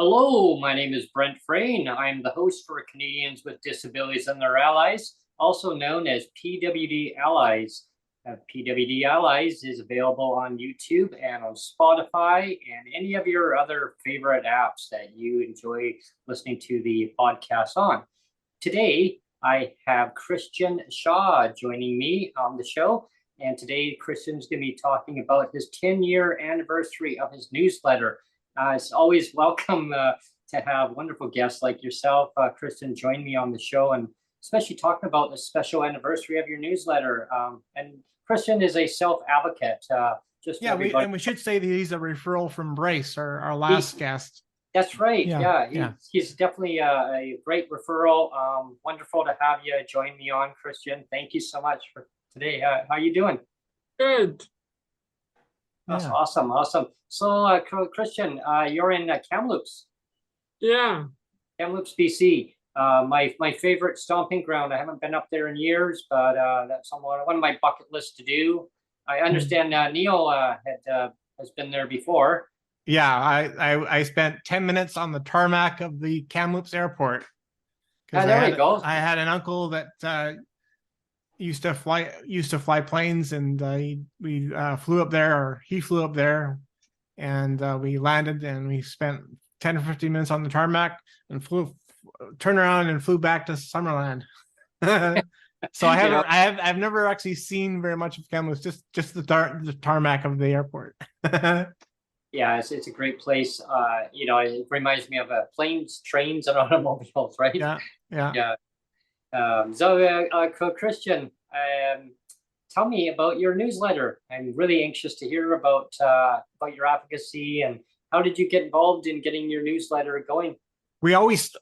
Hello, my name is Brent Frain. I'm the host for Canadians with Disabilities and Their Allies, also known as PWD Allies. PWD Allies is available on YouTube and on Spotify and any of your other favorite apps that you enjoy listening to the podcast on. Today, I have Krystian Shaw joining me on the show. And today, Krystian's going to be talking about his 10-year anniversary of his newsletter. It's always welcome to have wonderful guests like yourself, Krystian, join me on the show, and especially talking about the special anniversary of your newsletter. And Krystian is a self-advocate. We should say that he's a referral from Bryce, our last guest. That's right. He's definitely a great referral. Wonderful to have you join me on, Krystian. Thank you so much for today. How are you doing? Good. That's awesome. So, Krystian, you're in Kamloops. Yeah. Kamloops, BC. My favorite stomping ground. I haven't been up there in years, but that's one of my bucket lists to do. I understand Neil has been there before. Yeah, I spent 10 minutes on the tarmac of the Kamloops airport. There you go. I had an uncle that used to fly planes, and we flew up there, or he flew up there, and we landed, and we spent 10 or 15 minutes on the tarmac and turned around and flew back to Summerland. So I've never actually seen very much of Kamloops, just the tarmac of the airport. Yeah, it's a great place. It reminds me of planes, trains, and automobiles, right? Yeah. Krystian, tell me about your newsletter. I'm really anxious to hear about your advocacy, and how did you get involved in getting your newsletter going?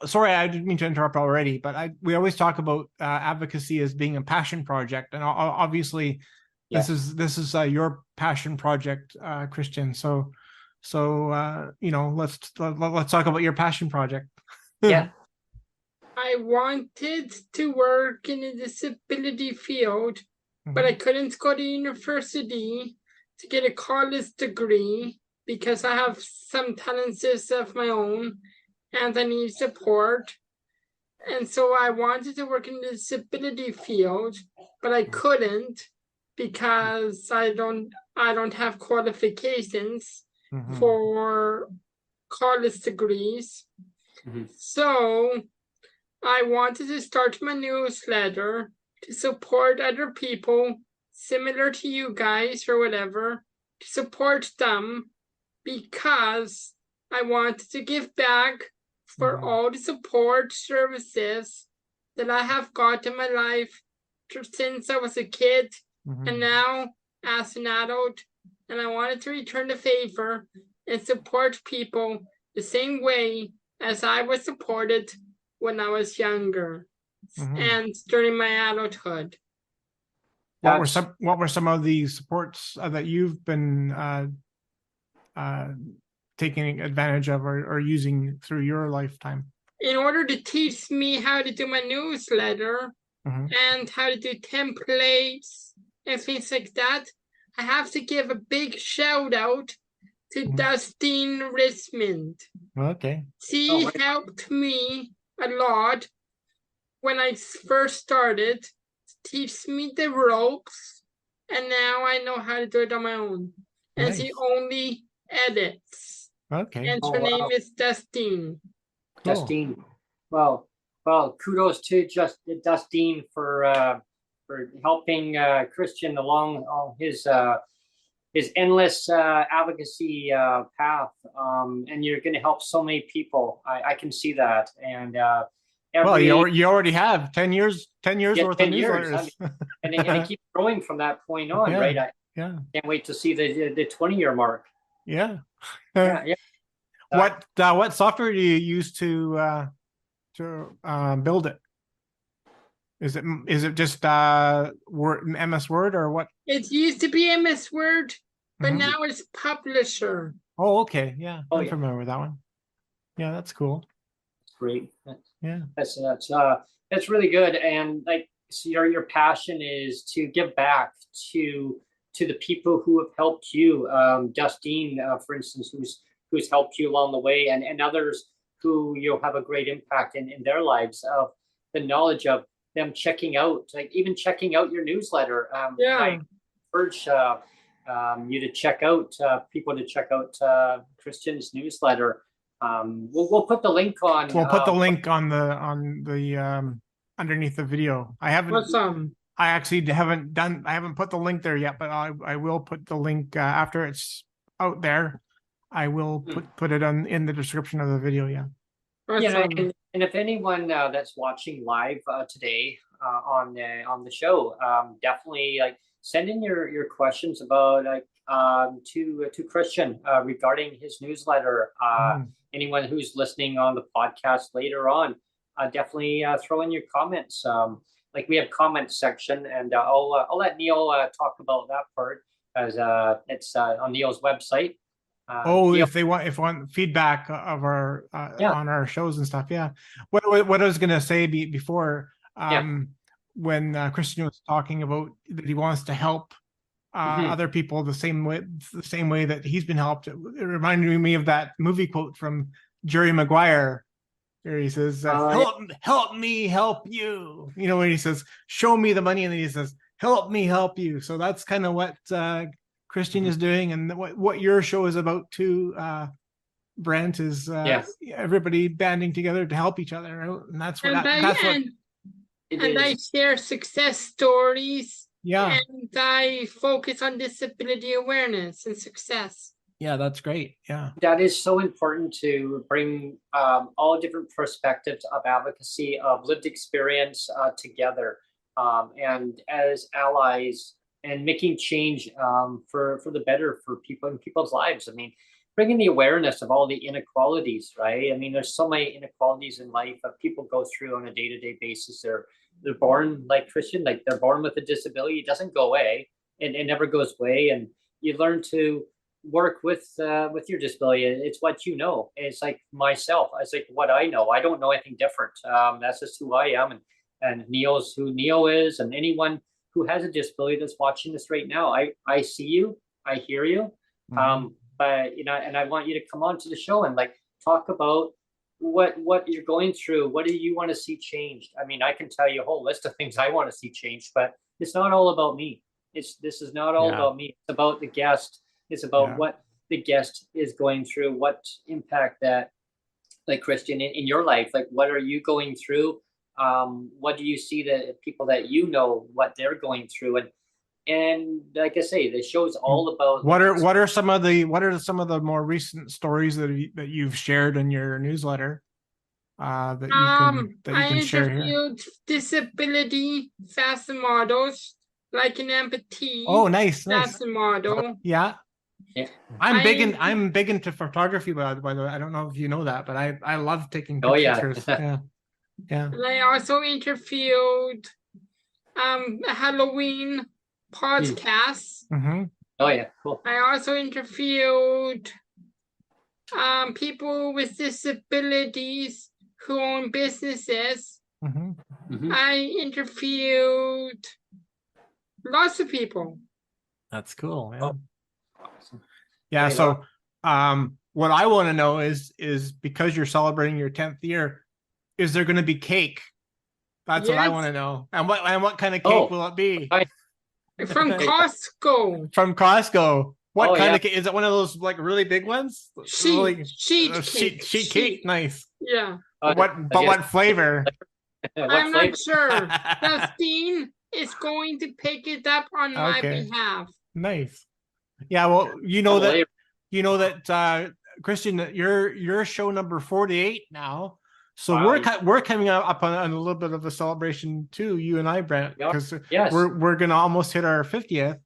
Sorry, I didn't mean to interrupt already, but we always talk about advocacy as being a passion project, and obviously this is your passion project, Krystian. So let's talk about your passion project. Yeah. I wanted to work in the disability field, but I couldn't go to university to get a college degree because I have some talents of my own and I need support. And so I wanted to work in the disability field, but I couldn't because I don't have qualifications for college degrees. So I wanted to start my newsletter to support other people similar to you guys or whatever, to support them, because I wanted to give back for all the support services that I have got in my life since I was a kid and now as an adult. And I wanted to return the favor and support people the same way as I was supported when I was younger and during my adulthood. What were some of the supports that you've been taking advantage of or using through your lifetime? In order to teach me how to do my newsletter and how to do templates and things like that, I have to give a big shout out to Dustin Richmond. Okay. She helped me a lot when I first started, to teach me the ropes, and now I know how to do it on my own. And she only edits. Okay. And her name is Dustin. Dustin. Well, kudos to Dustin for helping Krystian along his endless advocacy path. And you're going to help so many people. I can see that. And well, you already have 10 years worth 10 of years. newsletters. and it keeps growing from that point on, Yeah, right? I yeah. can't wait to see the 20-year mark. Yeah. Yeah. What software do you use to build it? Is it just Word, MS Word, or what? It used to be MS Word, but Mhm. now it's Publisher. Oh, okay. Yeah, Oh, I'm yeah. familiar with that one. Yeah, that's cool. Great. Yeah. That's really good. And like, so your passion is to give back to the people who have helped you. Justine, for instance, who's helped you along the way, and others who you'll have a great impact in their lives, of the knowledge of them checking out, like even checking out your newsletter. Yeah. I urge you to check out people to check out Krystian's newsletter. We'll put the link on. We'll put the link on the underneath the video. I Awesome. actually I haven't put the link there yet, but I will put the link after it's out there. I will put it in the description of the video. Yeah. Awesome. And if anyone that's watching live today on the show, definitely like send in your questions about to Krystian regarding his newsletter. Anyone who's listening on the podcast later on, definitely throw in your comments. Like we have comments section, and I'll let Neil talk about that part, as it's on Neil's website. Neil, Neil, if they want feedback of our Yeah. on our shows and stuff. Yeah. What I was gonna say before, when Krystian was talking about that he wants to help other people the same way that he's been helped, it reminded me of that movie quote from Jerry Maguire, where he says, help me help you. You know, when he says, show me the money, and then he says, help me help you. So that's kind of what Krystian is doing, and what your show is about too, Brent, is everybody banding together to help each other, and that's what I share success stories. Yeah. And I focus on disability awareness and success. Yeah, that's great. Yeah. That is so important, to bring all different perspectives of advocacy, of lived experience together, and as allies, and making change for the better for people in people's lives. I mean, bringing the awareness of all the inequalities, right? I mean, there's so many inequalities in life that people go through on a day-to-day basis. They're born like Krystian, like they're born with a disability. It doesn't go away, and it never goes away. And you learn to work with your disability. It's what you know. It's like myself. It's like what I know. I don't know anything different. That's just who I am. And Neil's who Neil is, and anyone who has a disability that's watching this right now. I see you. I hear you. But and I want you to come on to the show and like talk about what you're going through. What do you want to see changed? I mean, I can tell you a whole list of things I want to see changed, but it's not all about me. This is not all about me. It's about the guest. It's about what the guest is going through, what impact that, like Krystian, in your life, like what are you going through? What do you see the people that you know, what they're going through? And like I say, the show's all about what are some of the more recent stories that you've shared in your newsletter that you can share here? I interviewed disability fast models, like an empathy. Oh, nice. Fast model. Yeah. I'm big into photography, by the way. I don't know if you know that, but I love taking pictures. Yeah. And I also interviewed a Halloween podcast. Oh yeah, cool. I also interviewed people with disabilities who own businesses. I interviewed lots of people. That's cool. Yeah. Awesome. Yeah. So what I want to know is because you're celebrating your 10th year, is there going to be cake? That's what I want to know. And what kind of cake will it be? From Costco. From Costco. What kind of cake? Is it one of those like really big ones? Sheet cake. Nice. Yeah. What flavor? I'm not sure. Justine, is going to pick it up on my Okay. behalf. Nice. Yeah, well, Probably. Krystian, that you're show number 48 now. So Wow. we're coming up on a little bit of a celebration too, you and I, Brent, Yeah. because Yes. we're gonna almost hit our 50th,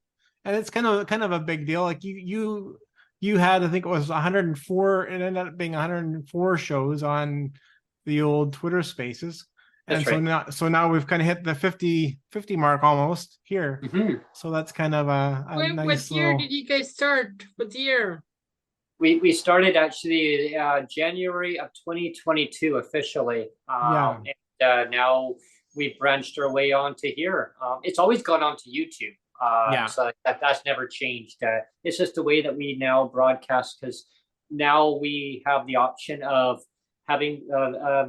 and it's kind of a big deal. Like you had, I think it was 104, it ended up being 104 shows on the old Twitter Spaces. That's And right. so now we've kind of hit the 50 mark almost here. Hmm. So that's kind of a What nice year little. did you guys start? What year? We started actually January of 2022 officially. Yeah. And now we've branched our way onto here. It's always gone onto YouTube. Yeah. So that's never changed. It's just the way that we now broadcast, because now we have the option of having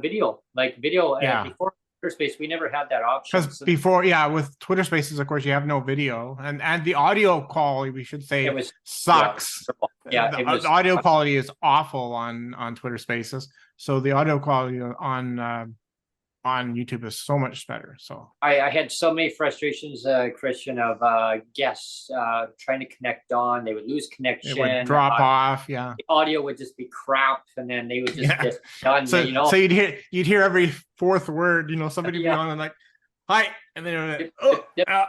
video, like video. Yeah. Before Twitter Space, we never had that option. Because before, with Twitter Spaces, of course, you have no video, and the audio quality, we should say, it was sucks. Yeah, the audio quality is awful on Twitter Spaces. So the audio quality on YouTube is so much better. So I had so many frustrations, Krystian, of guests trying to connect on. They would lose connection. It would drop off. Yeah. The audio would just be crap, and then they would just get done. So, so you'd hear every fourth word. Somebody be on and like, hi, and then yeah,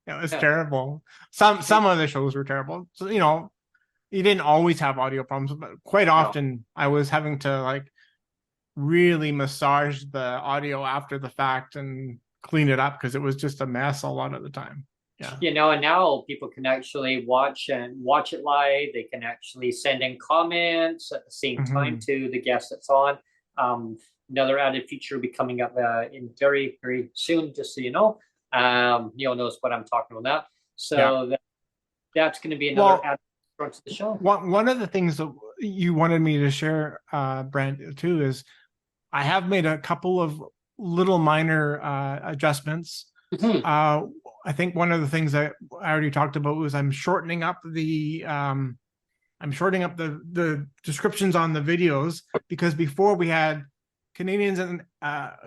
it was terrible. Some of the shows were terrible. So you didn't always have audio problems, but quite often I was having to like really massage the audio after the fact and clean it up because it was just a mess a lot of the time. Yeah. And now people can actually watch it live. They can actually send in comments at the same time to the guest that's on. Another added feature will be coming up in very, very soon, just so you know. Neil knows what I'm talking about now. So that's going to be another added front to the show. One of the things that you wanted me to share, Brent, too, is I have made a couple of little minor adjustments. I think one of the things that I already talked about was I'm shortening up the descriptions on the videos, because before we had Canadians and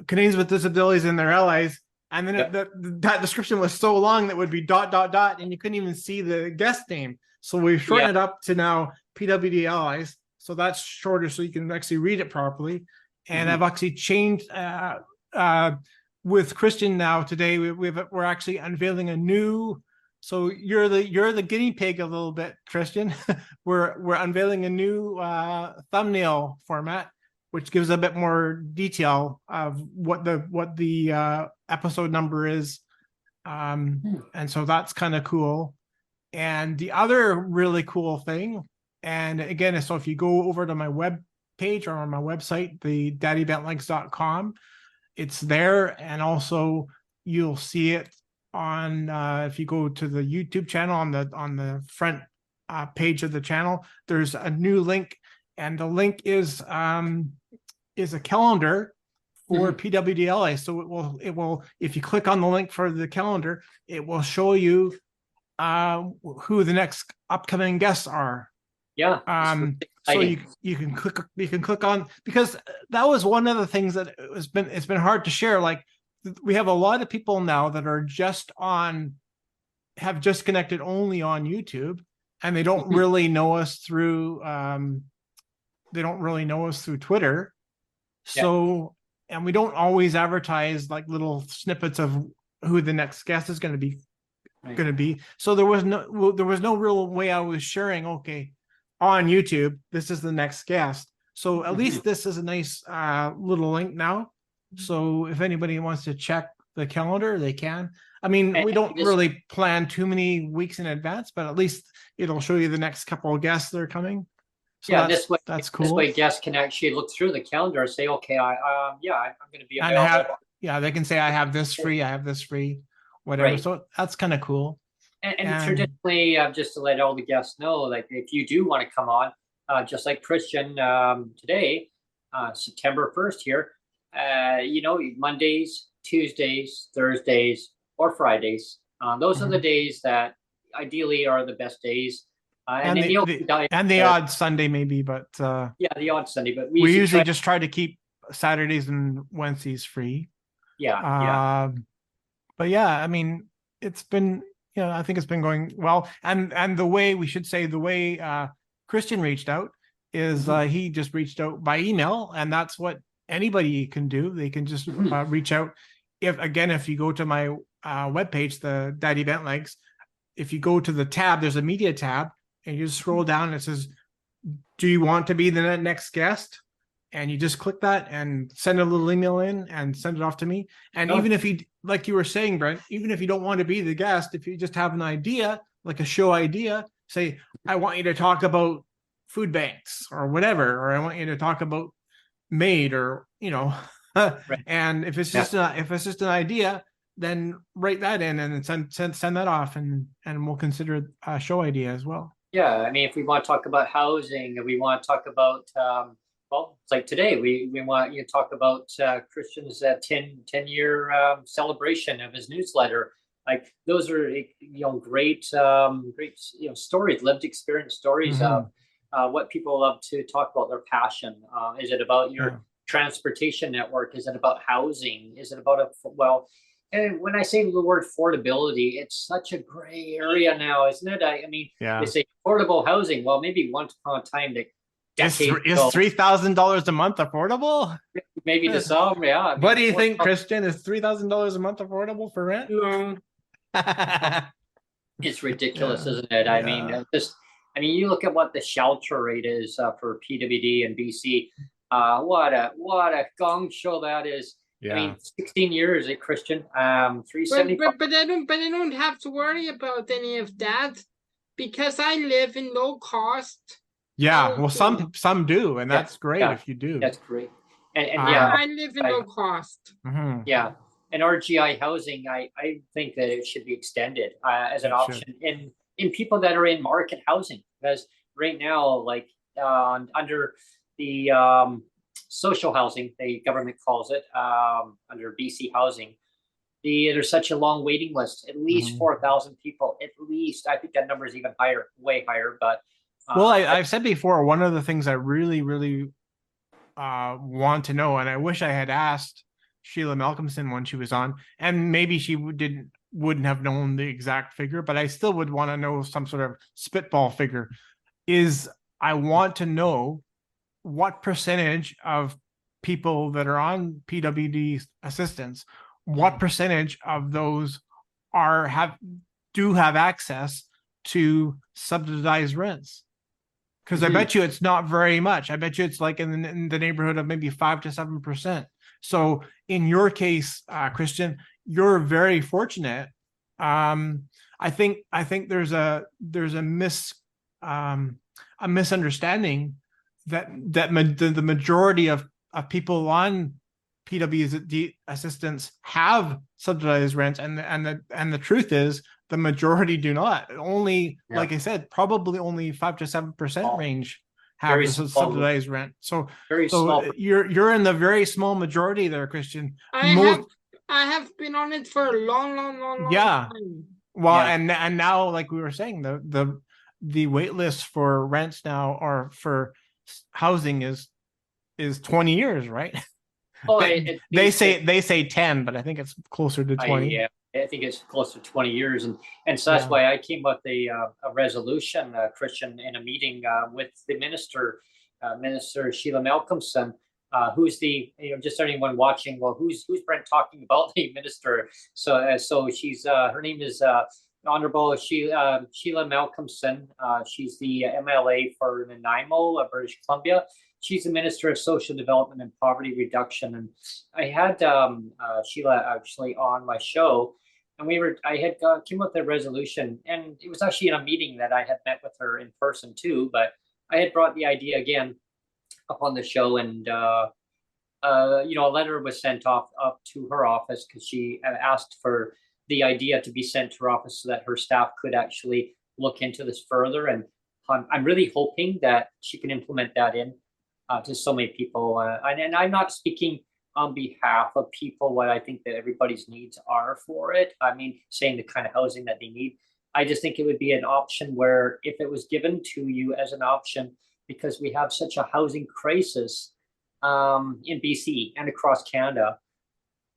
Canadians with disabilities and their allies, and then that description was so long that would be ... and you couldn't even see the guest name. So we've shortened it up to now PWD allies. So that's shorter, so you can actually read it properly. And I've actually changed with Krystian now today. We're actually unveiling a new. So you're the guinea pig a little bit, Krystian. we're unveiling a new thumbnail format, which gives a bit more detail of what the episode number is, and so that's kind of cool. And the other really cool thing, and again, so if you go over to my web page or on my website, the daddybentlegs.com, it's there, and also you'll see it on if you go to the YouTube channel on the front page of the channel. There's a new link, and the link is a calendar for PWDLA. So it will if you click on the link for the calendar, it will show you who the next upcoming guests are. So you can click on, because that was one of the things that it's been hard to share. Like, we have a lot of people now that are have just connected only on YouTube, and they don't really know us through Twitter. So, and we don't always advertise like little snippets of who the next guest is going to be. So there was no real way I was sharing, okay, on YouTube, this is the next guest. So at least this is a nice little link now. So if anybody wants to check the calendar, they can. I mean, we don't really plan too many weeks in advance, but at least it'll show you the next couple of guests that are coming. So that's cool. This way guests can actually look through the calendar and say, okay, I'm going to be available. They can say, I have this free, whatever. Right. So that's kind of cool. And traditionally, just to let all the guests know, like, if you do want to come on, just like Krystian today, September 1st here, Mondays, Tuesdays, Thursdays, or Fridays. Those are the days that ideally are the best days. And the odd Sunday maybe, but the odd Sunday. But we usually just try to keep Saturdays and Wednesdays free. Yeah. But yeah, I mean, it's been, I think it's been going well. And the way Krystian reached out is he just reached out by email, and that's what anybody can do. They can just reach out. If you go to my webpage, the Daddy Bent Legs, if you go to the tab, there's a media tab, and you just scroll down and it says, do you want to be the next guest? And you just click that and send a little email in and send it off to me. And even if you, like you were saying, Brent, even if you don't want to be the guest, if you just have an idea, like a show idea, say, I want you to talk about food banks or whatever, or I want you to talk about MAID, or, Right. and if it's just an idea, then write that in and send that off, and we'll consider a show idea as well. Yeah, I mean, if we want to talk about housing, and we want to talk about, well, it's like today, we want you to talk about Krystian's 10-year celebration of his newsletter. Like, those are, great, stories, lived experience stories of what people love to talk about, their passion. Is it about your transportation network? Is it about housing? Is it about and when I say the word affordability, it's such a gray area now, isn't it? I mean, they say affordable housing. Well, maybe once upon a time, is $3,000 a month affordable? Maybe to some, yeah. I mean, what do you think, Krystian? Is $3,000 a month affordable for rent? No. It's ridiculous, isn't it? I mean, you look at what the shelter rate is for PWD and BC. What a gong show that is. I mean, 16 years, Krystian. 375. But I don't have to worry about any of that, because I live in low cost. Yeah, well, some do, and that's great if you do. That's great. And I live in low cost. Yeah, and RGI housing, I think that it should be extended as an option in people that are in market housing, because right now, like under the social housing, the government calls it, under BC housing, there's such a long waiting list, at least 4,000 people, at least. I think that number is even higher, way higher. But well, I've said before, one of the things I really, really want to know, and I wish I had asked Sheila Malcolmson when she was on, and maybe she wouldn't have known the exact figure, but I still would want to know some sort of spitball figure, is I want to know what percentage of people that are on PWD assistance, what percentage of those do have access to subsidized rents? Because I bet you it's not very much. I bet you it's like in the neighborhood of maybe 5 to 7%. So in your case, Krystian, you're very fortunate. I think there's a misunderstanding that the majority of people on PWD assistance have subsidized rents, and the truth is the majority do not. Only, like I said, probably only 5 to 7% range have the subsidized rent. So you're in the very small majority there, Krystian. I have been on it for a long time. Well, and now, like we were saying, the wait list for rents now, or for housing, is 20 years, right? Oh, they say 10, but I think it's closer to 20. I think it's close to 20 years, and so that's why I came up with a resolution, Krystian, in a meeting with the minister, Minister Sheila Malcolmson, who's the, just anyone watching, well, who's Brent talking about, the minister? So she's her name is Honorable Sheila Malcolmson. She's the MLA for Nanaimo, British Columbia. She's the Minister of Social Development and Poverty Reduction. And I had Sheila actually on my show, and I had came up with a resolution, and it was actually in a meeting that I had met with her in person too. But I had brought the idea again up on the show, and a letter was sent up to her office, because she had asked for the idea to be sent to her office so that her staff could actually look into this further. And I'm really hoping that she can implement that in to so many people. And I'm not speaking on behalf of people what I think that everybody's needs are for it. I mean, saying the kind of housing that they need. I just think it would be an option where, if it was given to you as an option, because we have such a housing crisis in BC and across Canada,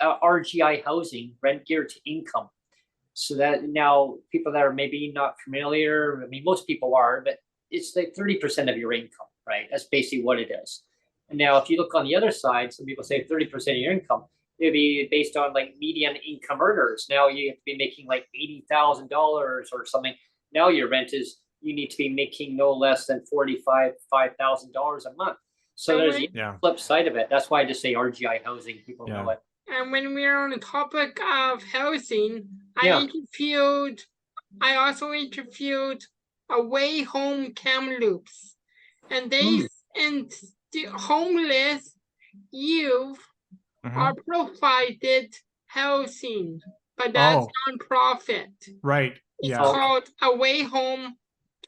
RGI housing, rent geared to income. So that now people that are maybe not familiar, I mean, most people are, but it's like 30% of your income, right? That's basically what it is. And now if you look on the other side, some people say 30% of your income, it'd be based on like median income earners. Now you have to be making like $80,000 or something. Now your rent is, you need to be making no less than $45,000 a month. So there's the flip side of it. That's why I just say RGI housing. People know it. And when we're on the topic of housing, Yeah. I also interviewed Away Home Kamloops, and they and the homeless youth are provided housing, but that's nonprofit. Right. It's called Away Home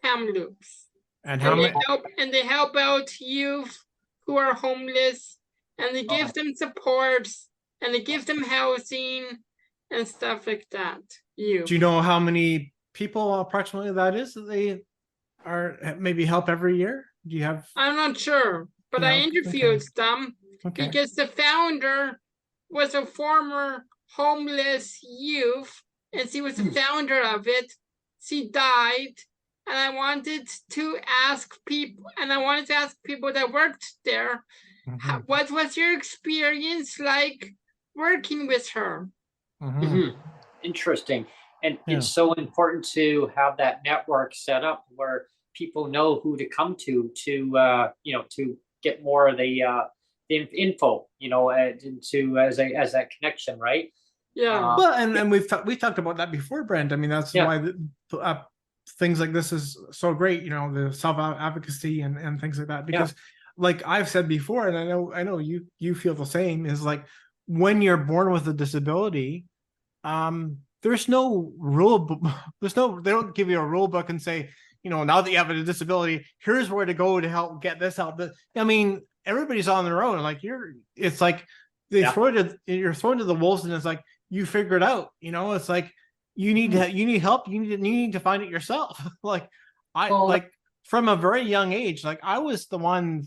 Kamloops. And how many? And they help out youth who are homeless, and they give them supports, and they give them housing and stuff like that. Do you know how many people approximately that is that they are maybe help every year? Do you have? I'm not sure, but I interviewed them because the founder was a former homeless youth, and she was the founder of it. She died, and I wanted to ask people, that worked there, what was your experience like working with her? Interesting. And it's so important to have that network set up where people know who to come to to get more of the info, to as that connection, right? Yeah. Well, and we've talked about that before, Brent. I mean, that's why things like this is so great. The self advocacy and things like that, because like I've said before, and I know you feel the same, is like when you're born with a disability, there's no rule. They don't give you a rule book and say, now that you have a disability, here's where to go to help get this help. I mean, everybody's on their own. Like it's like you're thrown to the wolves, and it's like you figure it out. It's like you need help. You need to find it yourself. Like from a very young age, like I was the one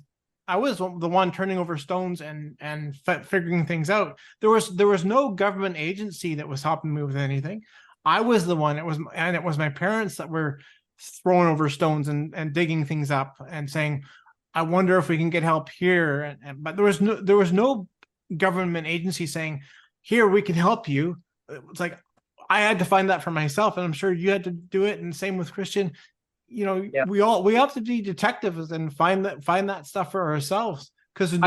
turning over stones and figuring things out. There was no government agency that was helping me with anything. I was the one. It was my parents that were throwing over stones and digging things up and saying, I wonder if we can get help here. But there was no government agency saying, here, we can help you. It's like I had to find that for myself, and I'm sure you had to do it. And same with Krystian. We have to be detectives and find that stuff for ourselves, because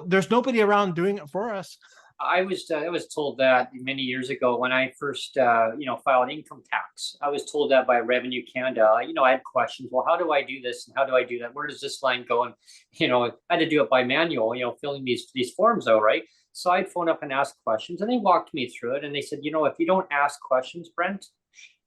there's nobody around doing it for us. I was told that many years ago when I first filed income tax. I was told that by Revenue Canada. I had questions. Well, how do I do this and how do I do that? Where does this line go? And I had to do it by manual. Filling these forms out, right? So I'd phone up and ask questions, and they walked me through it. And they said, if you don't ask questions, Brent,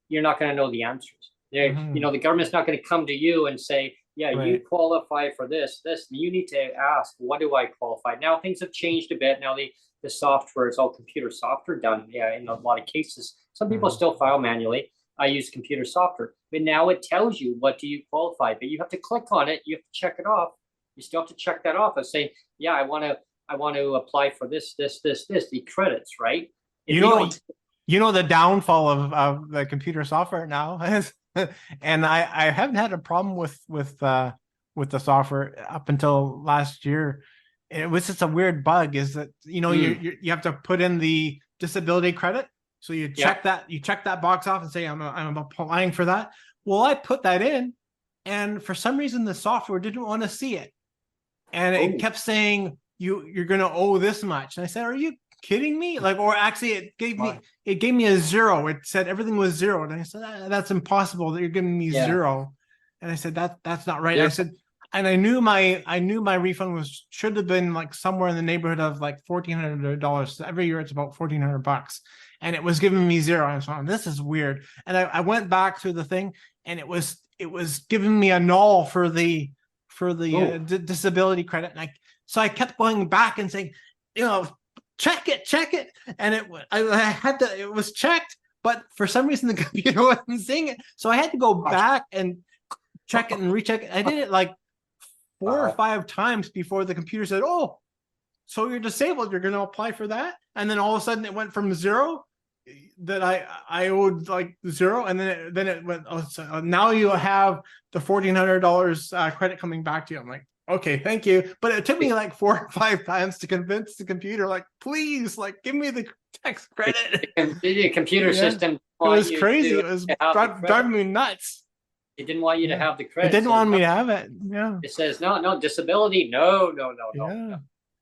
you're not going to know the answers. The government's not going to come to you and say, you qualify for this. You need to ask, what do I qualify? Now things have changed a bit. Now the software is all computer software done. In a lot of cases, some people still file manually. I use computer software, but now it tells you what do you qualify. But you have to click on it. You have to check it off. You still have to check that off and say, I want to apply for this, the credits, right? The downfall of the computer software now is. And I haven't had a problem with the software up until last year. It was just a weird bug. Is that you have to put in the disability credit, so you check that box off and say I'm applying for that. Well, I put that in, and for some reason the software didn't want to see it, and it kept saying you're going to owe this much. And I said, are you kidding me? Or actually it gave me a 0. It said everything was 0. And I said, that's impossible that you're giving me 0. And I said, that's not right. I said, and I knew my refund should have been like somewhere in the neighborhood of like $1,400. So every year it's about $1,400, and it was giving me 0. I was like, this is weird. And I went back through the thing, and it was giving me a null for the disability credit. And so I kept going back and saying, check it. And it was checked, but for some reason the computer wasn't seeing it. So I had to go back and check it and recheck it. I did it like 4 or 5 times before the computer said, oh, so you're disabled, you're going to apply for that. And then all of a sudden it went from zero that I owed like zero. And then it went, oh, so now you have the $1,400 credit coming back to you. I'm like, okay, thank you. But it took me like 4 or 5 times to convince the computer, like, please, like, give me the tax credit. The computer system. It was crazy. It was driving me nuts. It didn't want you to have the credit. It didn't want me to have it. Yeah. It says, no, disability. No. Yeah.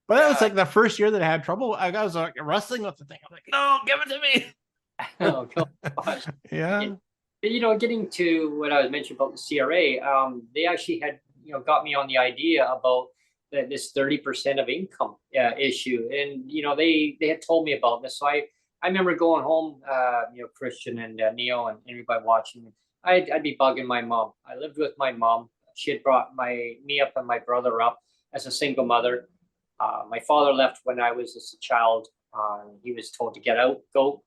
But that was like the first year that I had trouble. I was like wrestling with the thing. I'm like, no, give it to me. Oh, gosh. Yeah. Getting to what I was mentioning about the CRA, they actually had, got me on the idea about this 30% of income issue. And, they had told me about this. So I remember going home, Krystian and Neil and everybody watching, I'd be bugging my mom. I lived with my mom. She had brought me up and my brother up as a single mother. My father left when I was just a child. He was told to get out, go.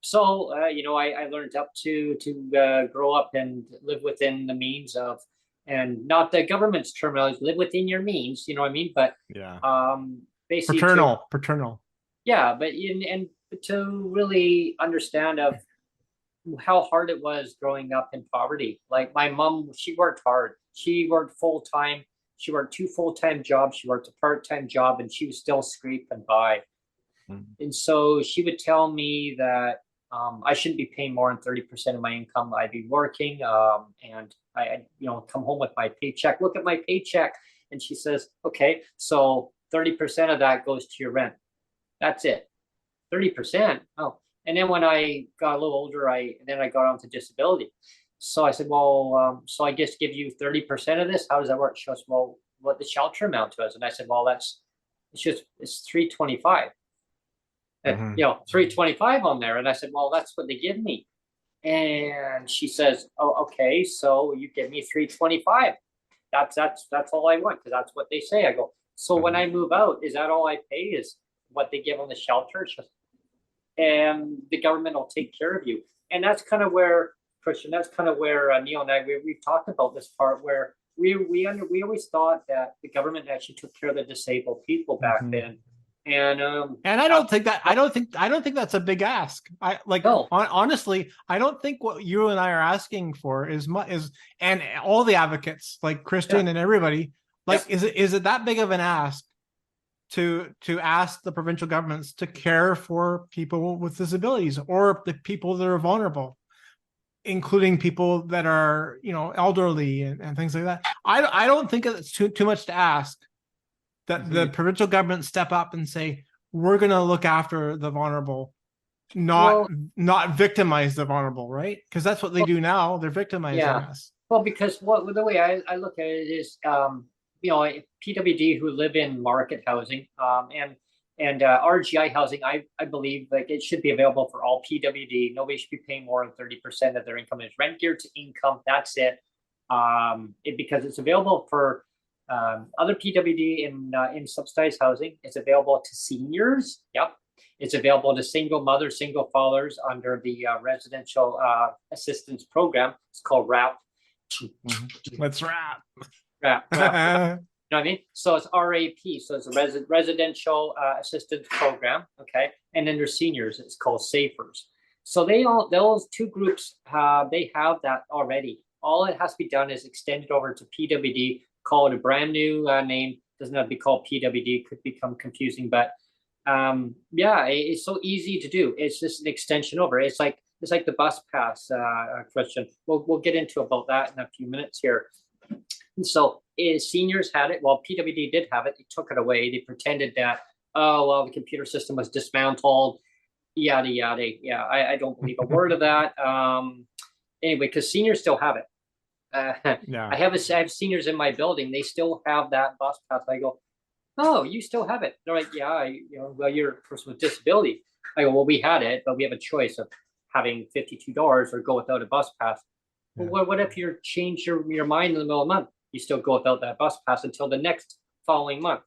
So I learned up to grow up and live within the means of, and not the government's terminology, live within your means. You know what I mean? But yeah, basically paternal. Yeah, but and to really understand of how hard it was growing up in poverty. Like my mom, she worked hard. She worked full time. She worked 2 full-time jobs. She worked a part-time job, and she was still scraping by. And so she would tell me that I shouldn't be paying more than 30% of my income. I'd be working, and I'd come home with my paycheck. Look at my paycheck, and she says, "Okay, so 30% of that goes to your rent. That's it. 30%. Oh." And then when I got a little older, I got onto disability. So I said, well, so I guess give you 30% of this. How does that work? She goes, well, what the shelter amount to us? And I said, well, it's $325. And 325 on there. And I said, well, that's what they give me. And she says, oh, okay, so you give me $325. That's all I want, because that's what they say. I go, so when I move out, is that all I pay is what they give on the shelter? She goes, and the government will take care of you. And that's kind of where, Krystian, that's kind of where Neil and I, we've talked about this part where we always thought that the government actually took care of the disabled people back then. And I don't think that's a big ask. Honestly, I don't think what you and I are asking for is and all the advocates like Krystian and everybody, like, is it that big of an ask to ask the provincial governments to care for people with disabilities or the people that are vulnerable, including people that are, elderly and things like that. I don't think it's too much to ask that the provincial government step up and say, we're going to look after the vulnerable, not victimize the vulnerable, right? Because that's what they do now. They're victimizing us. Well, because the way I look at it is, PWD who live in market housing and RGI housing, I believe like it should be available for all PWD. Nobody should be paying more than 30% of their income. It's rent geared to income. That's it. Because it's available for other PWD in subsidized housing. It's available to seniors. Yep. It's available to single mothers, single fathers under the residential assistance program. It's called RAP. Let's rap. RAP. You know what I mean? So it's RAP. So it's a residential assistance program. Okay. And then there's seniors. It's called SAFERS. So those two groups, they have that already. All it has to be done is extended over to PWD, call it a brand new name. Doesn't have to be called PWD. Could become confusing, but it's so easy to do. It's just an extension over. It's like the bus pass, Krystian. We'll get into about that in a few minutes here. And so seniors had it. Well, PWD did have it. They took it away. They pretended that, the computer system was dismantled. Yada yada. Yeah, I don't believe a word of that. Anyway, because seniors still have it. I have seniors in my building. They still have that bus pass. I go, oh, you still have it? They're like, yeah, well, you're a person with disability. I go, well, we had it, but we have a choice of having $52 or go without a bus pass. Yeah. Well, what if you change your mind in the middle of the month? You still go without that bus pass until the next following month.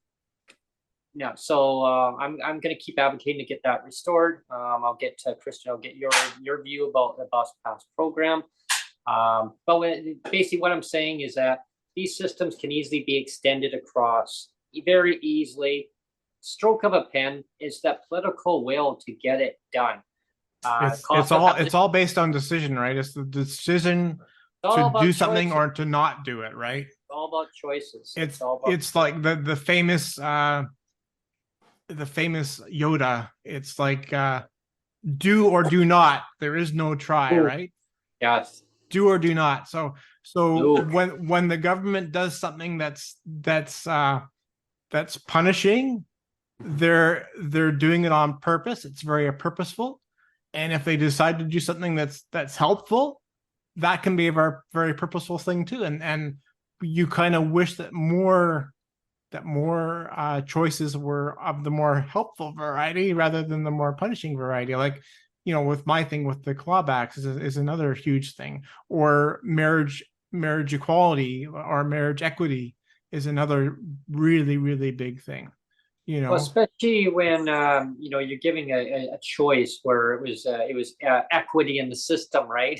Yeah, so I'm going to keep advocating to get that restored. I'll get to Krystian. I'll get your view about the bus pass program. But basically what I'm saying is that these systems can easily be extended across very easily. stroke of a pen. It's that political will to get it done. It's all based on decision, right? It's the decision to do something or to not do it, right? It's all about choices. It's like the famous Yoda. It's like do or do not. There is no try, right? Yes. Do or do not. So when the government does something that's punishing, they're doing it on purpose. It's very purposeful. And if they decide to do something that's helpful, that can be a very, very purposeful thing too. And you kind of wish that more choices were of the more helpful variety rather than the more punishing variety. Like, with my thing with the clawbacks is another huge thing, or marriage equality or marriage equity is another really, really big thing. Well, especially when you're giving a choice where it was equity in the system, right?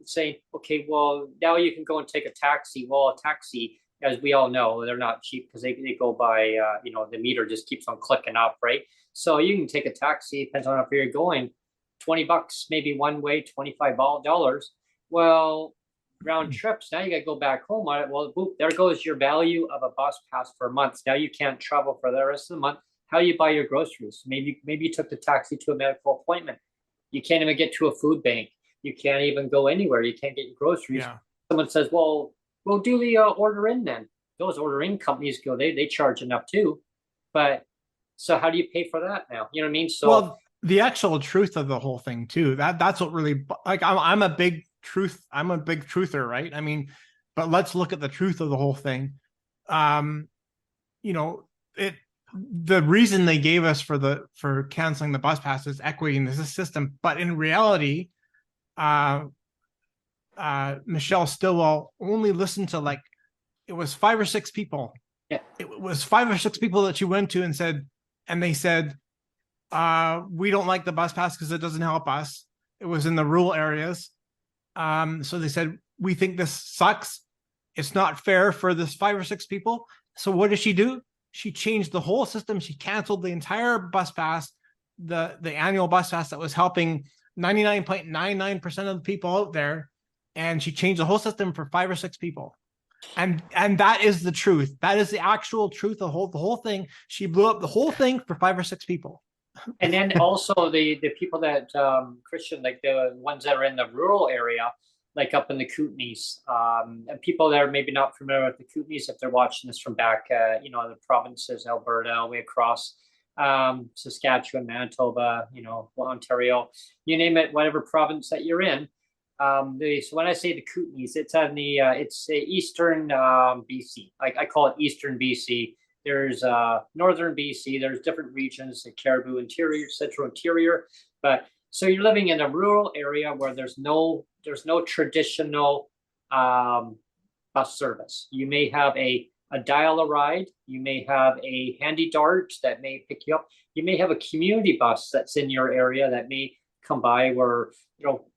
Saying, okay, well, now you can go and take a taxi. Well, a taxi, as we all know, they're not cheap because they go by the meter just keeps on clicking up, right? So you can take a taxi, depends on where you're going, $20 maybe one way, $25. Well, round trips, now you got to go back home on it. Well, boop, there goes your value of a bus pass for a month. Now you can't travel for the rest of the month. How do you buy your groceries? Maybe you took the taxi to a medical appointment. You can't even get to a food bank. You can't even go anywhere. You can't get your groceries. Yeah. Someone says, well, do the order in then. Those ordering companies they charge enough too. But so how do you pay for that now? You know what I mean? So the actual truth of the whole thing too, that's what really, like, I'm a big truther, right? I mean, but let's look at the truth of the whole thing. The reason they gave us for canceling the bus pass is equity in the system, but in reality, Michelle Stillwell only listened to it was 5 or 6 people. Yeah. It was 5 or 6 people that she went to and they said, we don't like the bus pass because it doesn't help us. It was in the rural areas. So they said, we think this sucks. It's not fair for this 5 or 6 people. So what did she do? She changed the whole system. She canceled the entire bus pass, the annual bus pass that was helping 99.99% of the people out there. And she changed the whole system for 5 or 6 people. And that is the truth. That is the actual truth of the whole thing. She blew up the whole thing for 5 or 6 people. And then also the people that Krystian, like the ones that are in the rural area, like up in the Kootenays, and people that are maybe not familiar with the Kootenays, if they're watching this from back, the provinces, Alberta, all the way across Saskatchewan, Manitoba, Ontario, you name it, whatever province that you're in. So when I say the Kootenays, it's on it's eastern BC. I call it eastern BC. There's northern BC. There's different regions, the Cariboo Interior, Central Interior. But so you're living in a rural area where there's no traditional bus service. You may have a dial-a-ride. You may have a handy dart that may pick you up. You may have a community bus that's in your area that may come by where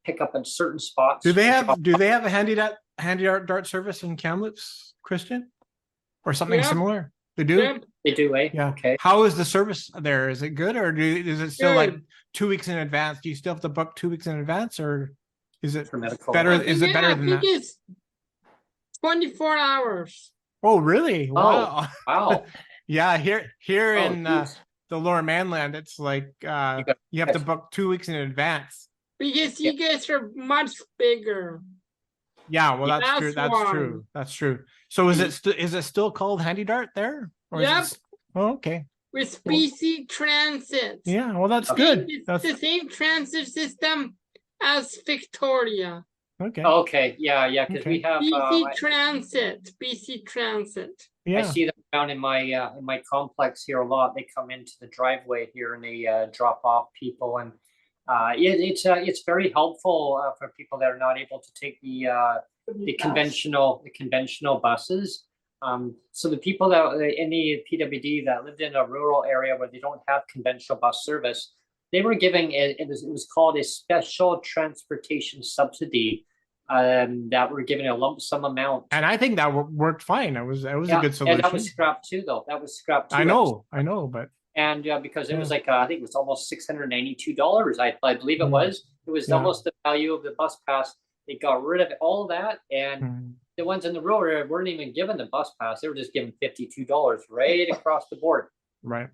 pick up in certain spots. Do they have a handy dart service in Kamloops, Krystian, or something similar? They do. Yeah. They do, eh? Yeah. Okay. How is the service there? Is it good, or is it still like 2 weeks in advance? Do you still have to book 2 weeks in advance, or is it better? Is it better than that? It's 24 hours. Oh, really? Wow. Oh, wow. Yeah. Here in the Lower Mainland, it's like you have to book 2 weeks in advance. Because you guys are much bigger. Yeah, well, that's true. That's true. So is it still called Handy Dart there? Or yep. Okay. With BC Transit. Yeah, well, that's good. It's the same transit system as Victoria. Okay. Okay. Yeah. Because we have BC Transit. Yeah. I see them down in my complex here a lot. They come into the driveway here and they drop off people, and it's very helpful for people that are not able to take the conventional buses. So the people that in the PWD that lived in a rural area where they don't have conventional bus service, they were giving it was called a special transportation subsidy that were given a lump sum amount. And I think that worked fine. It was a good And solution. that was scrapped too, though. That was scrapped too. I know, but and because it was Yeah. like I think it was almost $692. I believe it was. It was Yeah. almost the value of the bus pass. They got rid of all that, and the ones in the road weren't even given the bus pass. They were just given $52 right across the board. right.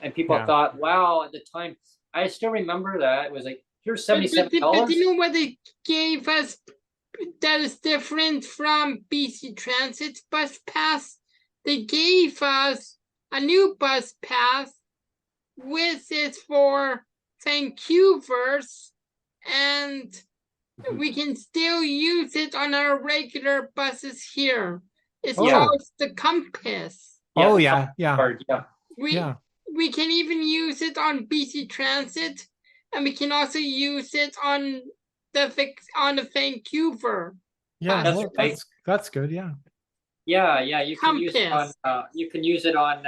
And people Yeah. thought, wow, at the time, I still remember that it was like, here's But $77. you know what they gave us that is different from BC Transit's bus pass? They gave us a new bus pass, which is for Vancouver's, and we can still use it on our regular buses here. It's Oh. called the Compass. Oh the yeah, yeah, card, yeah. We can even use it on BC Transit, and we can also use it on the Vancouver. yeah. That's Well, right. that's good. Yeah. Yeah, you can use it on Compass. you can use it on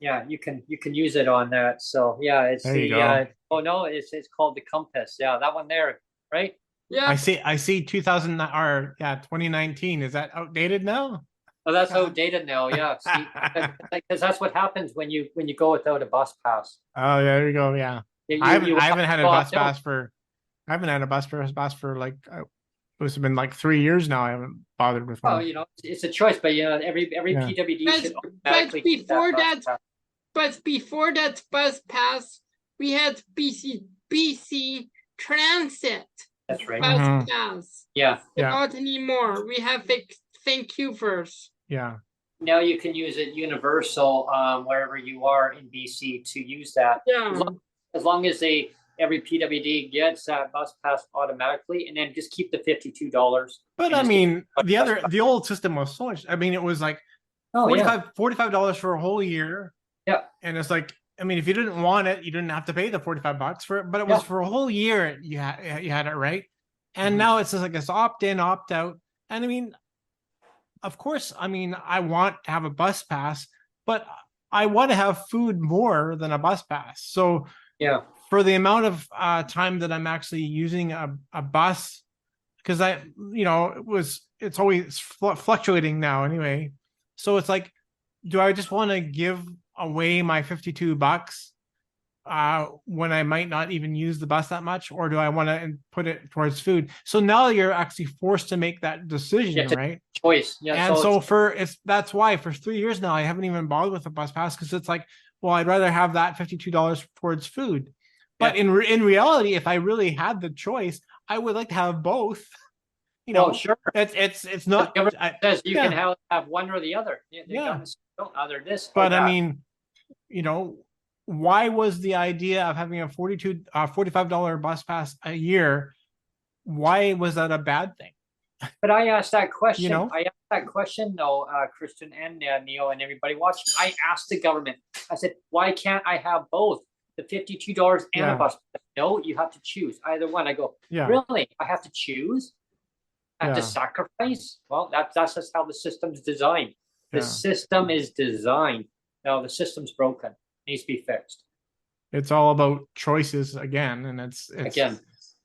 you can use it on that. So yeah, it's There you the go. oh no, it's called the Compass. Yeah, that one there, right? Yeah, I see 2019. Is that outdated now? Oh, that's outdated now. Yeah, see, because that's what happens when you go without a bus pass. Oh, yeah, there you go. Yeah. I haven't had a bus pass for like it's been like 3 years now. I haven't bothered with Well, one. it's a choice, but every Yeah. PWD But- should but automatically get before bus that- pass. but before that bus pass, we had BC Transit That's right. bus Mhm. pass. Yeah. But Yeah. not anymore. We have Vancouver's. Yeah. Now you can use it universal wherever you are in BC to use that. Yeah. As long as every PWD gets that bus pass automatically, and then just keep the $52. But and I just mean, keep the old system was so much. I mean, it was like oh yeah, $45 for a whole year. Yeah. And it's like, I mean, if you didn't want it, you didn't have to pay the $45 for it, but it was Yeah. for a whole year. You had it right. And Mhm. now it's just like it's opt in, opt out. And I mean, of course, I mean, I want to have a bus pass, but I want to have food more than a bus pass. So yeah, for the amount of time that I'm actually using a bus, because it's always fluctuating now anyway. So it's like, do I just want to give away my $52 when I might not even use the bus that much, or do I want to put it towards food? So now you're actually forced to make that decision, Yeah, right? choice. Yeah, And so that's why for 3 years now I haven't even bothered with a bus pass, because it's like, well, I'd rather have that $52 towards food. But in reality, if I really had the choice, I would like to have both. oh sure. It's not. The government says you yeah. can have one or the other. The Yeah. government says, don't either this. or But that. I mean, why was the idea of having a $45 bus pass a year? Why was that a bad thing? But I asked that question. know? I asked that question, though, Krystian and Neil and everybody watching. I asked the government. I said, why can't I have both the $52 and Yeah. a bus pass? No, you have to choose either one. I go, Yeah. really? I have to choose? I have to Yeah. sacrifice? Well, that's just how the system's designed. The Yeah. system is designed. Now the system's broken. It needs to be fixed. It's all about choices again, and it's Again.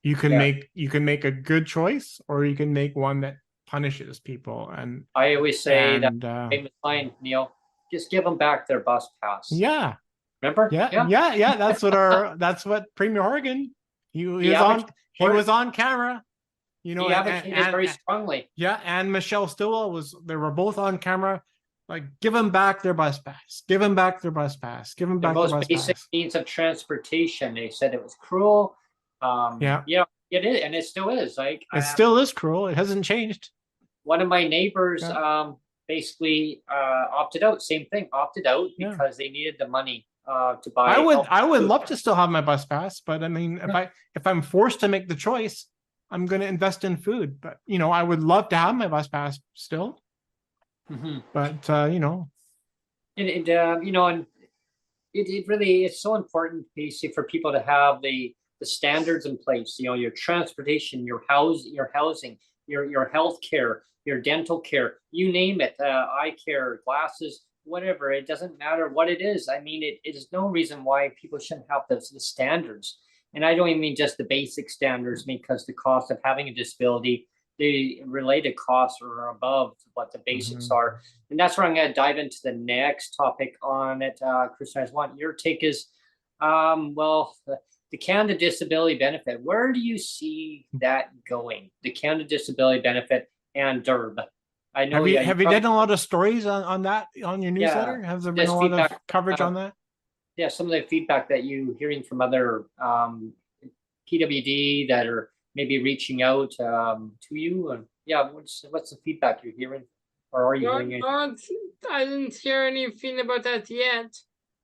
you can Yeah. make a good choice, or you can make one that punishes people. And I always say that and famous line, Neil, just give them back their bus pass. yeah, Remember? yeah. That's what Premier Horgan. He was on camera. He advocated very strongly. Yeah, and Michelle Stillwell they were both on camera. Like, give them back their bus pass. Give them back their bus pass. Give them The back their most bus basic pass. means of transportation. They said it was cruel. Yeah. It is, and it still is. Like It still is cruel. It hasn't changed. one of my neighbors basically opted out. Same thing, opted out Yeah. because they needed the money to buy. I would love to still have my bus pass, but I mean, if I'm forced to make the choice, I'm going to invest in food. But I would love to have my bus pass still. Mhm. But and it really it's so important basically for people to have the standards in place. Your transportation, your housing, your health care, your dental care, you name it, eye care, glasses, whatever. It doesn't matter what it is. I mean, it is no reason why people shouldn't have the standards. And I don't even mean just the basic standards, because the cost of having a disability, the related costs are above what the basics are. And that's where I'm going to dive into the next topic on it. Krystian, I want your take is, the Canada Disability Benefit. Where do you see that going? The Canada Disability Benefit and DERB. I know. Have you done a lot of stories on that on your newsletter? Has there been a lot of coverage on that? Yeah, some of the feedback that you hearing from other PWD that are maybe reaching out to you, and what's the feedback you're hearing, or are you hearing? I didn't hear anything about that yet.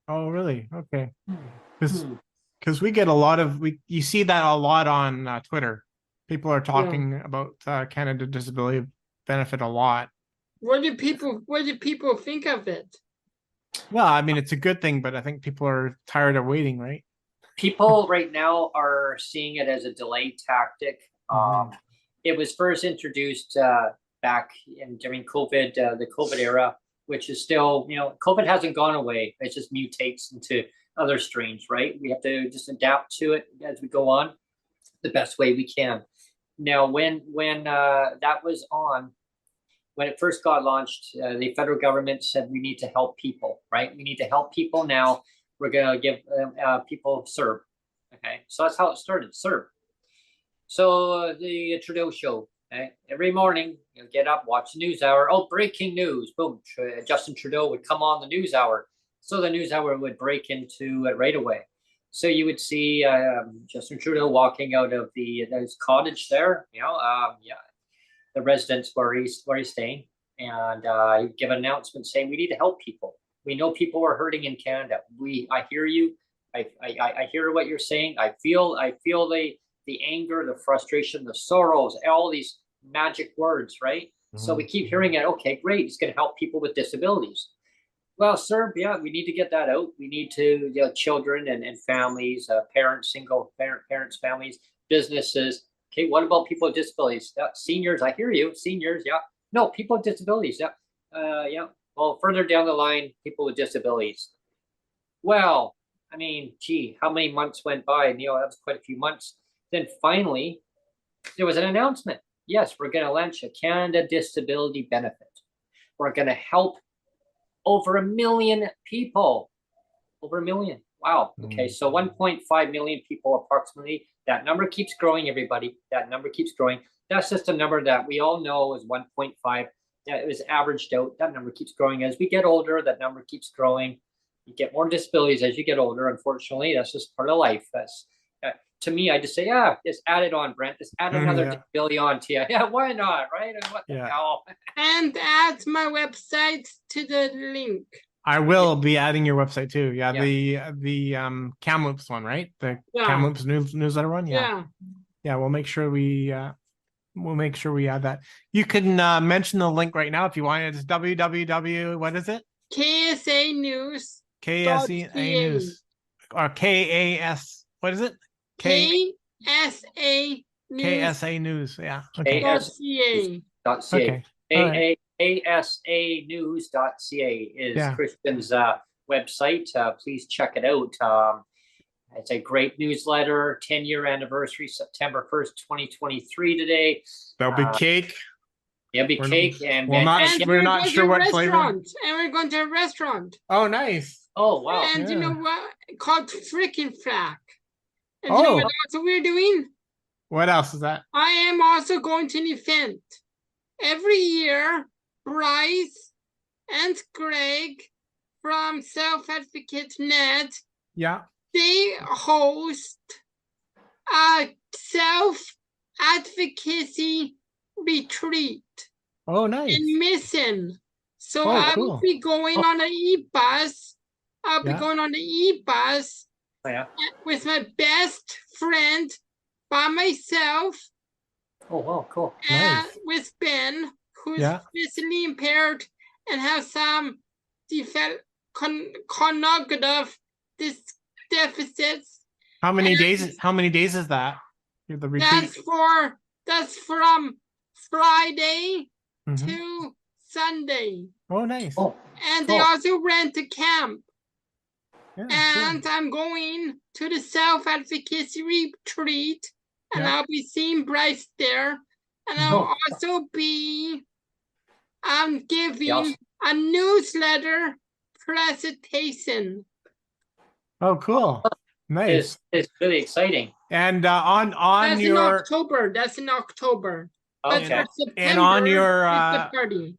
Oh, really? Okay. Because we get a lot of you see that a lot on Twitter. People are talking about Canada Disability Benefit a lot. What do people think of it? Well, I mean, it's a good thing, but I think people are tired of waiting, right? People right now are seeing it as a delay tactic. It was first introduced back during COVID, the COVID era, which is still, COVID hasn't gone away. It just mutates into other strains, right? We have to just adapt to it as we go on the best way we can. Now, when that was on, when it first got launched, the federal government said we need to help people, right? We need to help people now. We're going to give people CERB. Okay, so that's how it started, CERB. So the Trudeau show, okay? Every morning, get up, watch the news hour. Oh, breaking news, boom. Justin Trudeau would come on the news hour. So the news hour would break into it right away. So you would see Justin Trudeau walking out of his cottage there, the residence where he's staying, and he'd give an announcement saying we need to help people. We know people are hurting in Canada. I hear you. I hear what you're saying. I feel the anger, the frustration, the sorrows, all these magic words, right? So we keep hearing it. Okay, great. He's going to help people with disabilities. Well, sir, we need to get that out. We need to, children and families, parents, single parents, families, businesses. Okay, what about people with disabilities? Seniors, I hear you. Seniors, yeah. No, people with disabilities, yeah. Well, further down the line, people with disabilities. Well, I mean, how many months went by? And, that was quite a few months. Then finally, there was an announcement. Yes, we're going to launch a Canada Disability Benefit. We're going to help over 1 million people. Over 1 million. Wow. Okay, so 1.5 million people approximately. That number keeps growing, everybody. That number keeps growing. That's just a number that we all know is 1.5. It was averaged out. That number keeps growing. As we get older, that number keeps growing. You get more disabilities as you get older. Unfortunately, that's just part of life. That's to me, I just say, just add it on, Brent. Just add another disability on to you. Yeah, why not, right? And what the hell? And add my website to the link. I will be adding your website too. Yeah. The Kamloops one, right? The Kamloops newsletter one. Yeah. We'll make sure we add that. You can mention the link right now if you want. It's www. What is it? KSA News. KSA News. Or KAS. What is it? KSA News. KSA News. Yeah. Okay. .ca. Okay. ASAnews.ca is Krystian's website. Please check it out. It's a great newsletter. 10-year anniversary, September 1st, 2023 today. There'll be cake. There'll be cake. And we're not sure what flavor. And we're going to a restaurant. Oh, nice. Oh, wow. And you know what? Called Frickin' Frack. And you know what else we're doing? What else is that? I am also going to an event. Every year, Bryce and Greg from Self Advocate Net, they host a self-advocacy retreat. Oh, nice. In Mission. So I will be going on an e-bus. I'll be going on the e-bus with my best friend by myself. Oh, wow, cool. Nice. With Ben, who's physically impaired and has some cognitive deficits. How many days is that? The retreat? That's from Friday to Sunday. Oh, nice. And they also rent a camp. Yeah, and I'm going to the Self Advocacy retreat, and Yeah. I'll be seeing Bryce there, and I'll also be giving Yes. a newsletter presentation. Oh, cool. Nice. It's really exciting. And on That's in your October. That's in October. But Okay. for September, and on your it's the party.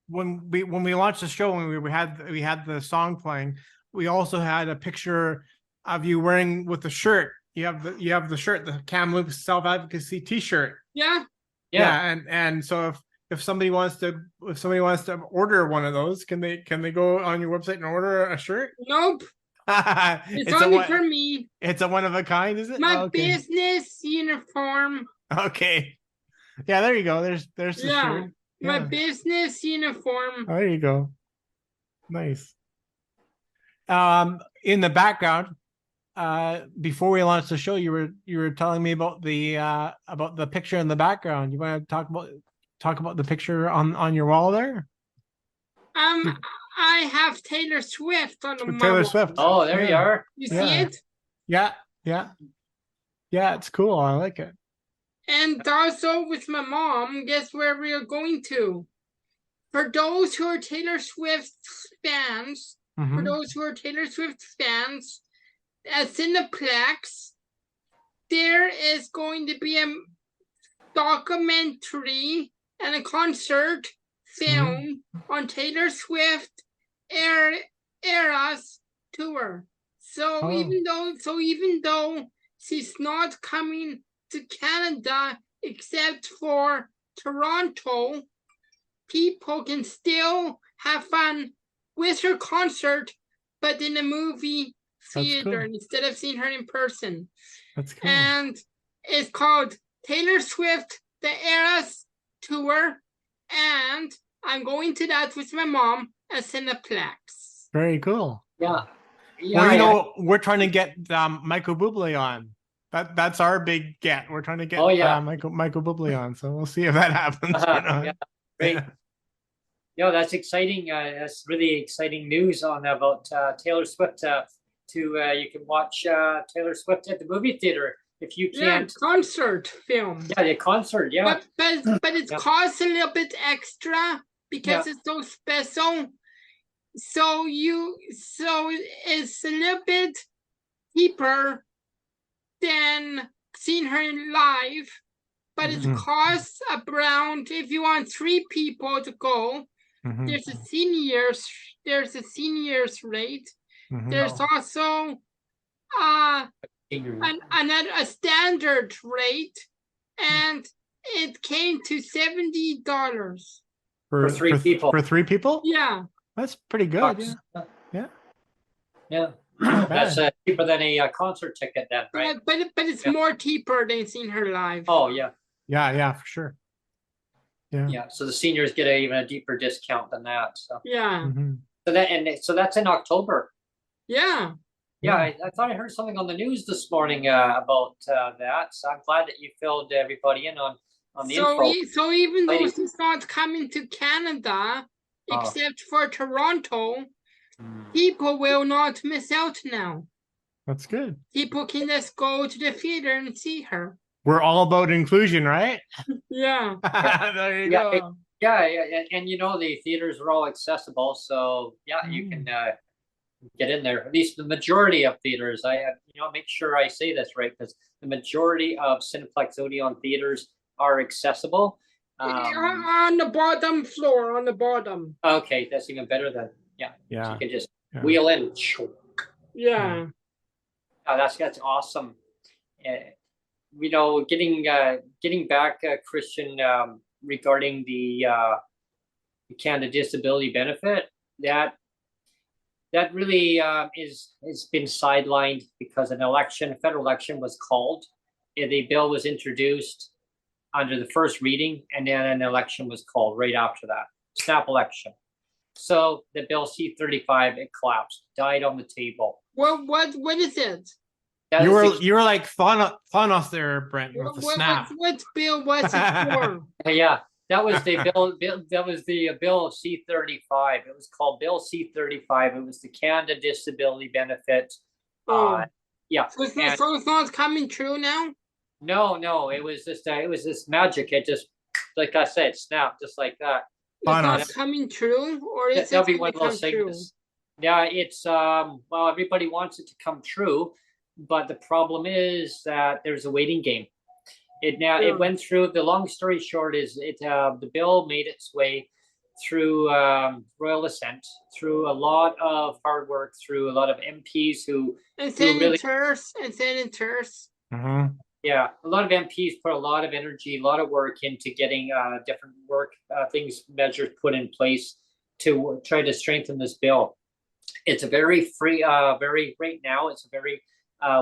when we launched the show, when we had the song playing, we also had a picture of you wearing with the shirt. You have the shirt, the Kamloops Self Advocacy T-shirt. Yeah. Yeah. And so if somebody wants to order one of those, can they go on your website and order a shirt? Nope. It's a only one, for me. it's a one of a kind, is it? My Oh, okay. business uniform. Okay. Yeah, there you go. There's the shirt. My Yeah. business uniform. Oh, there you go. Nice. In the background, before we launched the show, you were telling me about the picture in the background. You want to talk about the picture on your wall there? I have Taylor Swift on the Taylor wall. Swift. Oh, there you are. You see it? Yeah. It's cool. I like it. And also with my mom, guess where we are going to? For those who are Taylor Swift fans, at Cineplex, there is going to be a documentary and a concert film on Taylor Swift Eras tour. So even though she's not coming to Canada except for Toronto, people can still have fun with her concert, but in a movie theater instead of seeing her in person. That's cool. And it's called Taylor Swift The Eras Tour, and I'm going to that with my mom at Cineplex. Very cool. Yeah. Well, we're trying to get Michael Bublé on. That's our big get. We're trying to get Michael Bublé on, so we'll see if that happens or not. Yeah, great. Yeah, that's exciting. That's really exciting news about Taylor Swift. You can watch Taylor Swift at the movie theater if you can't. Concert film. Yeah, the concert. Yeah, but it costs a little bit extra because it's so special. So it's a little bit cheaper than seeing her live, but it costs around, if you want 3 people to go, there's a seniors rate. There's also a standard rate, and it came to $70 for 3 people. For 3 people? Yeah, that's pretty good. Yeah. That's cheaper than a concert ticket, then, right? But it's more cheaper than seeing her live. Oh yeah. Yeah, for sure. Yeah. So the seniors get even a deeper discount than that. So yeah. So that's in October. Yeah. Yeah, I thought I heard something on the news this morning about that. So I'm glad that you filled everybody in on the info. So even though she's not coming to Canada, except for Toronto, people will not miss out now. That's good. People can just go to the theater and see her. We're all about inclusion, right? Yeah. There you go. Yeah, and the theaters are all accessible, so you can get in there. At least the majority of theaters. I make sure I say this right, because the majority of Cineplex Odeon theaters are accessible. On the bottom floor, on the bottom. Okay, that's even better then. Yeah. So you can just wheel in. Yeah. That's awesome. Getting back, Krystian, regarding the Canada Disability Benefit, that really has been sidelined because a federal election was called. The bill was introduced under the first reading, and then an election was called right after that, snap election. So the bill C-35, it collapsed, died on the table. What is it? You were like fun off there, Brent, with the snap. What bill was it for? Yeah, That was the that was the bill C-35. It was called Bill C-35. It was the Canada Disability Benefit. Oh, Yeah. so it's not coming true now? No, it was just magic. It just, like I said, snapped just like that. It's not coming true, or is That'll it be one of going those to come true? things. Yeah, it's well, everybody wants it to come true, but the problem is that there's a waiting game. It went through. The long story short is the bill made its way through royal assent, through a lot of hard work, through a lot of MPs who really, senators. yeah, a lot of MPs put a lot of energy, a lot of work into getting different things, measures put in place to try to strengthen this bill. It's a very right now, it's a very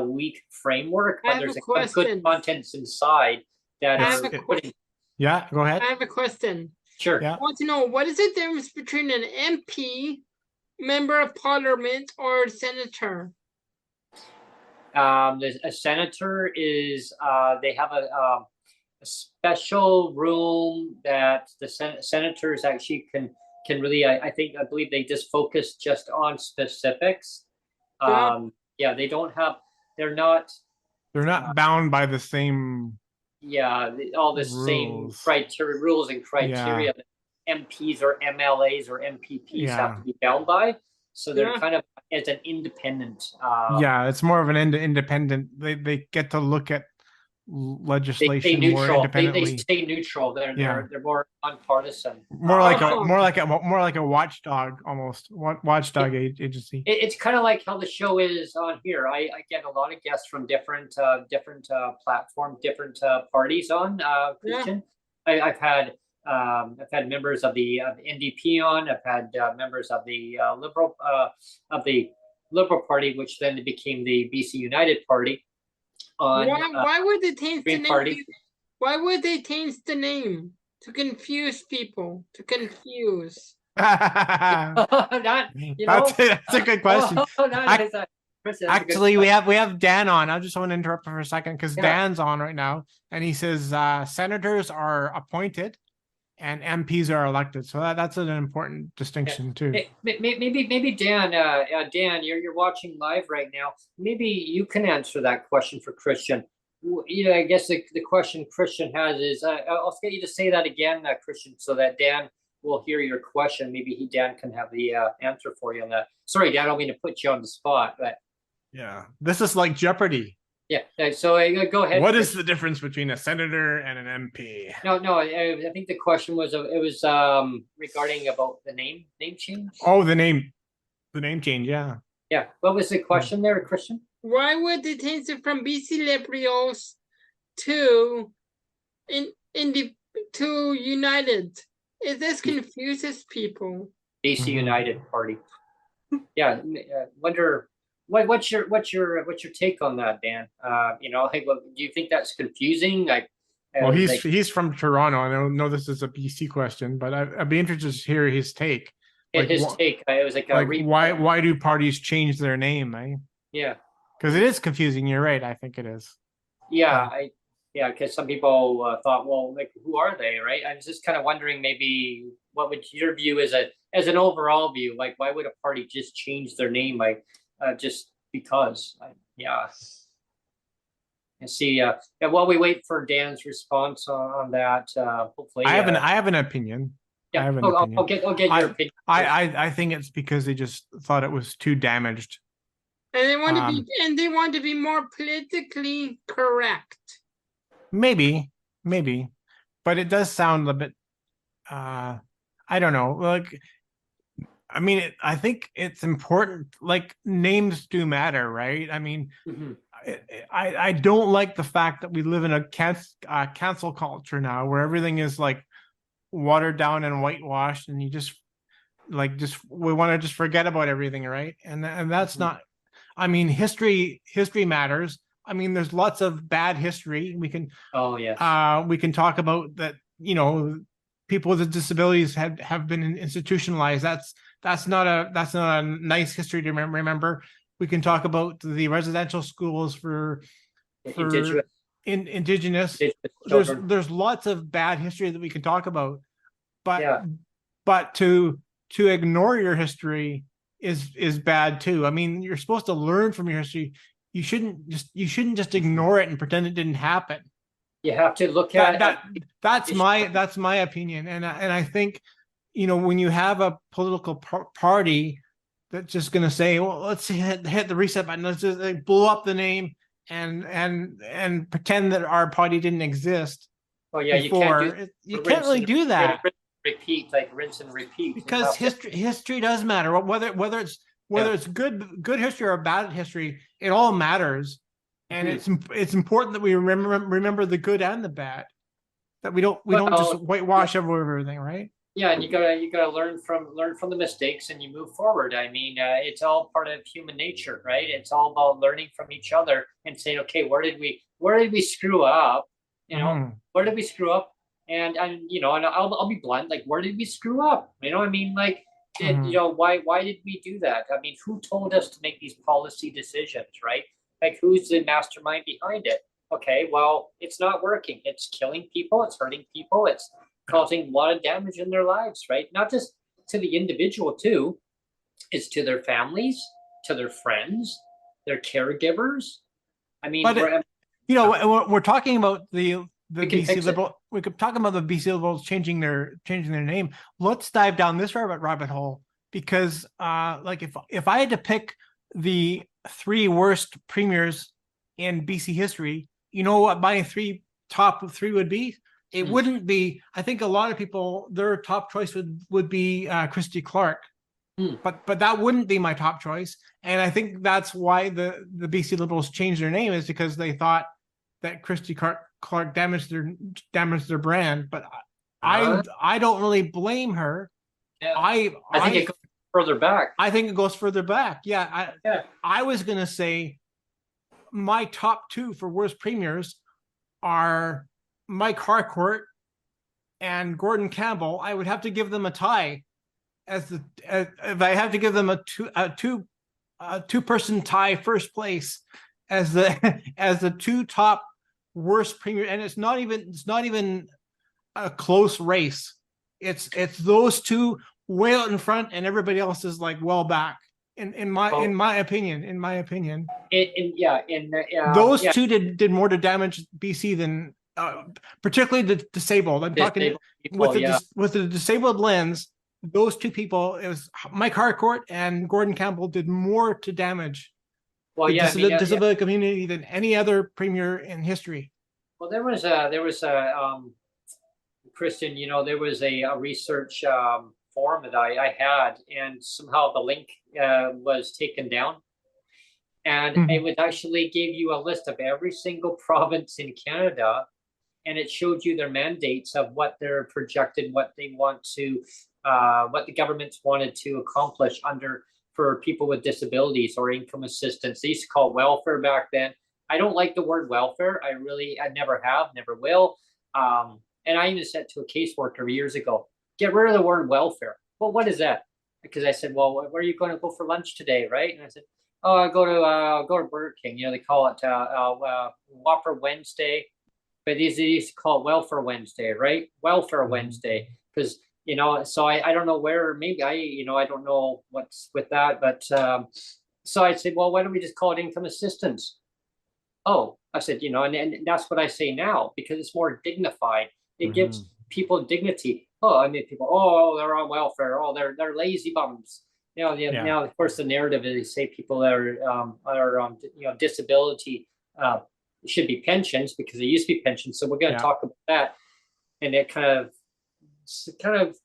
weak framework, but there's a good contents inside that Yeah, go ahead. I have a question. Sure. Yeah. I want to know, what is the difference between an MP, member of parliament, or a senator? A senator is they have a special room that the senators actually can really, I believe they just focus just on specifics. Yeah, they don't have, they're not bound by the same all the same criteria, rules and criteria that MPs or MLAs or MPPs have to be bound by. So they're kind of as an independent. It's more of an independent. They get to look at legislation more independently. They stay neutral. They're more nonpartisan. More like a watchdog, almost watchdog agency. It's kind of like how the show is on here. I get a lot of guests from different platforms, different parties on, Krystian. I've had members of the NDP on. I've had members of the Liberal Party, which then became the BC United Party. Why would they change the name? Party. Why would they change the name? To confuse people. To confuse. That's a good question. Actually, we have Dan on. I just want to interrupt for a second because Dan's on right now, and he says senators are appointed and MPs are elected. So that's an important distinction too. Maybe Dan, Dan, you're watching live right now. Maybe you can answer that question for Krystian. I guess the question Krystian has is, I'll get you to say that again, Krystian, so that Dan will hear your question. Maybe Dan can have the answer for you on that. Sorry, Dan, I don't mean to put you on the spot, but this is like Jeopardy. Yeah, so go ahead. What is the difference between a senator and an MP? No, I think the question was regarding about the name change. Oh, the name change, yeah. What was the question there, Krystian? Why would they change it from BC Liberals to United? This confuses people. BC United Party. Wonder. What's your take on that, Dan? Do you think that's confusing? Well, he's from Toronto. I don't know this is a BC question, but I'd be interested to hear his take. His take. It was why do parties change their name? Yeah, because it is confusing. You're right. I think it is. Because some people thought, well, who are they, right? I was just kind of wondering, maybe what would your view as an overall view? Why would a party just change their name? Just because, and see. While we wait for Dan's response on that, hopefully, I have an opinion. Yeah, I'll get your opinion. I think it's because they just thought it was too damaged, and they want to be more politically correct. Maybe, but it does sound a bit. I don't know. I mean, I think it's important. Names do matter, right? I mean, I don't like the fact that we live in a cancel culture now, where everything is watered down and whitewashed, and you we want to just forget about everything, right? And that's not. I mean, history matters. I mean, there's lots of bad history. We can. Oh yeah. We can talk about that. People with disabilities have been institutionalized. That's not a nice history to remember. We can talk about the residential schools for indigenous. children. There's lots of bad history that we can talk about, but Yeah. but to ignore your history is bad too. I mean, you're supposed to learn from your history. You shouldn't just ignore it and pretend it didn't happen. You have to look at That's my opinion, and I think, you know, when you have a political party that's just going to say, well, let's hit the reset button, let's just like, blow up the name and pretend that our party didn't exist. Oh yeah, before. You can't really do that. Rinse and repeat. Because history does matter. Whether it's good history or bad history, it all matters. And it's important that we remember the good and the bad. That we don't just whitewash over everything, right? Yeah, and you gotta learn from the mistakes and you move forward. I mean, it's all part of human nature, right? It's all about learning from each other and saying, okay, where did we screw up? You know, where did we screw up? And you know, and I'll be blunt, like, where did we screw up? You know, I mean, like, you know, why did we do that? I mean, who told us to make these policy decisions, right? Like, who's the mastermind behind it? Okay, well, it's not working. It's killing people. It's hurting people. It's causing a lot of damage in their lives, right? Not just to the individual too, it's to their families, to their friends, their caregivers. I mean, you know, we're talking about the BC Liberal. We could talk about the BC Liberals changing their name. Let's dive down this rabbit hole, because like if I had to pick the 3 worst premiers in BC history, you know what my top three would be? It wouldn't be, I think a lot of people, their top choice would be Christy Clark. But that wouldn't be my top choice. And I think that's why the BC Liberals changed their name, is because they thought that Christy Clark damaged their brand. But I don't really blame her. Yeah. I think it goes further back. I think it goes further back. Yeah. I was gonna say my top 2 for worst premiers are Mike Harcourt and Gordon Campbell. I would have to give them a tie if I have to give them a two-person tie first place as the 2 top worst premier. And it's not even a close race. It's those 2 way out in front, and everybody else is like well back. In my opinion, those 2 did more to damage BC than particularly the disabled. I'm talking with the disabled lens. Those 2 people, it was Mike Harcourt and Gordon Campbell, did more to damage the disability community than any other premier in history. Well, there was Krystian, you know, there was a research forum that I had, and somehow the link was taken down, and it would actually give you a list of every single province in Canada, and it showed you their mandates of what they're projected, what they want to, what the governments wanted to accomplish for people with disabilities or income assistance. They used to call it welfare back then. I don't like the word welfare. I never have, never will. And I even said to a caseworker years ago, get rid of the word welfare. Well, what is that? Because I said, well, where are you going to go for lunch today, right? And I said, oh, I'll go to Burger King. You know, they call it Whopper Wednesday, but they used to call it Welfare Wednesday, right? Welfare Wednesday, because, you know, so I don't know where, maybe I don't know what's with that, but so I said, well, why don't we just call it income assistance? Oh, I said, you know, and that's what I say now, because it's more dignified. It gives people dignity. Oh, I mean, people, oh, they're on welfare. Oh, they're lazy bums. You know, now of course the narrative is they say people that are on disability should be pensions, because they used to be pensions. So we're going to talk about that, and it kind of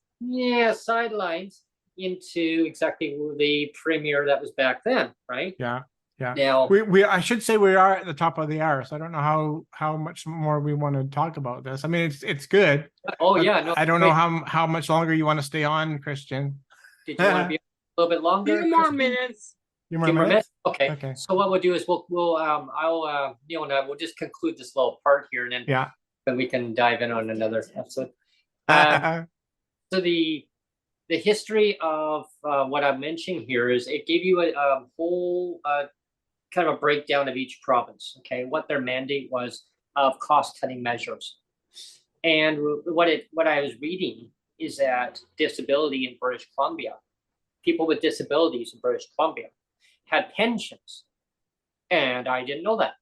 sidelines into exactly the premier that was back then, right? Yeah. Now I should say we are at the top of the hour, so I don't know how much more we want to talk about this. I mean, it's good. Oh yeah, no, I don't know how much longer you want to stay on, Krystian. Did you want to be a little bit longer? 2 more minutes. Few more minutes? Okay. So what we'll do is we'll we'll just conclude this little part here, and then we can dive in on another episode. So the history of what I'm mentioning here is it gave you a whole kind of a breakdown of each province, okay, what their mandate was, of cost-cutting measures. And what I was reading is that disability in British Columbia, people with disabilities in British Columbia had pensions. And I didn't know that.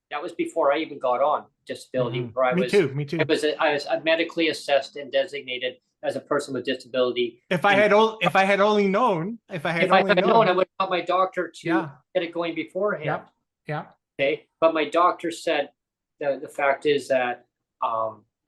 That was before I even got on disability. Where I Me was, too. Me too. I was medically assessed and designated as a person with disability. If I had only known, I would tell my doctor to Yeah. get it going beforehand. Yeah. Yeah. Okay. But my doctor said the fact is that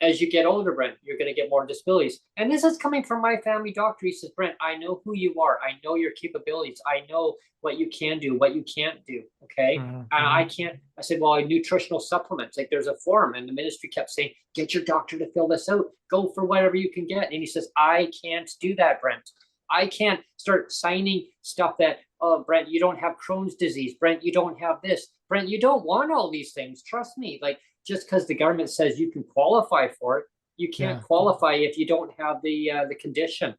as you get older, Brent, you're going to get more disabilities. And this is coming from my family doctor. He says, Brent, I know who you are. I know your capabilities. I know what you can do, what you can't do. Okay. And I can't. I said, well, nutritional supplements. Like there's a form, and the ministry kept saying, get your doctor to fill this out. Go for whatever you can get. And he says, I can't do that, Brent. I can't start signing stuff that, oh, Brent, you don't have Crohn's disease. Brent, you don't have this. Brent, you don't want all these things. Trust me. Like, just because the government says you can qualify for it, you can't qualify if you don't have the condition.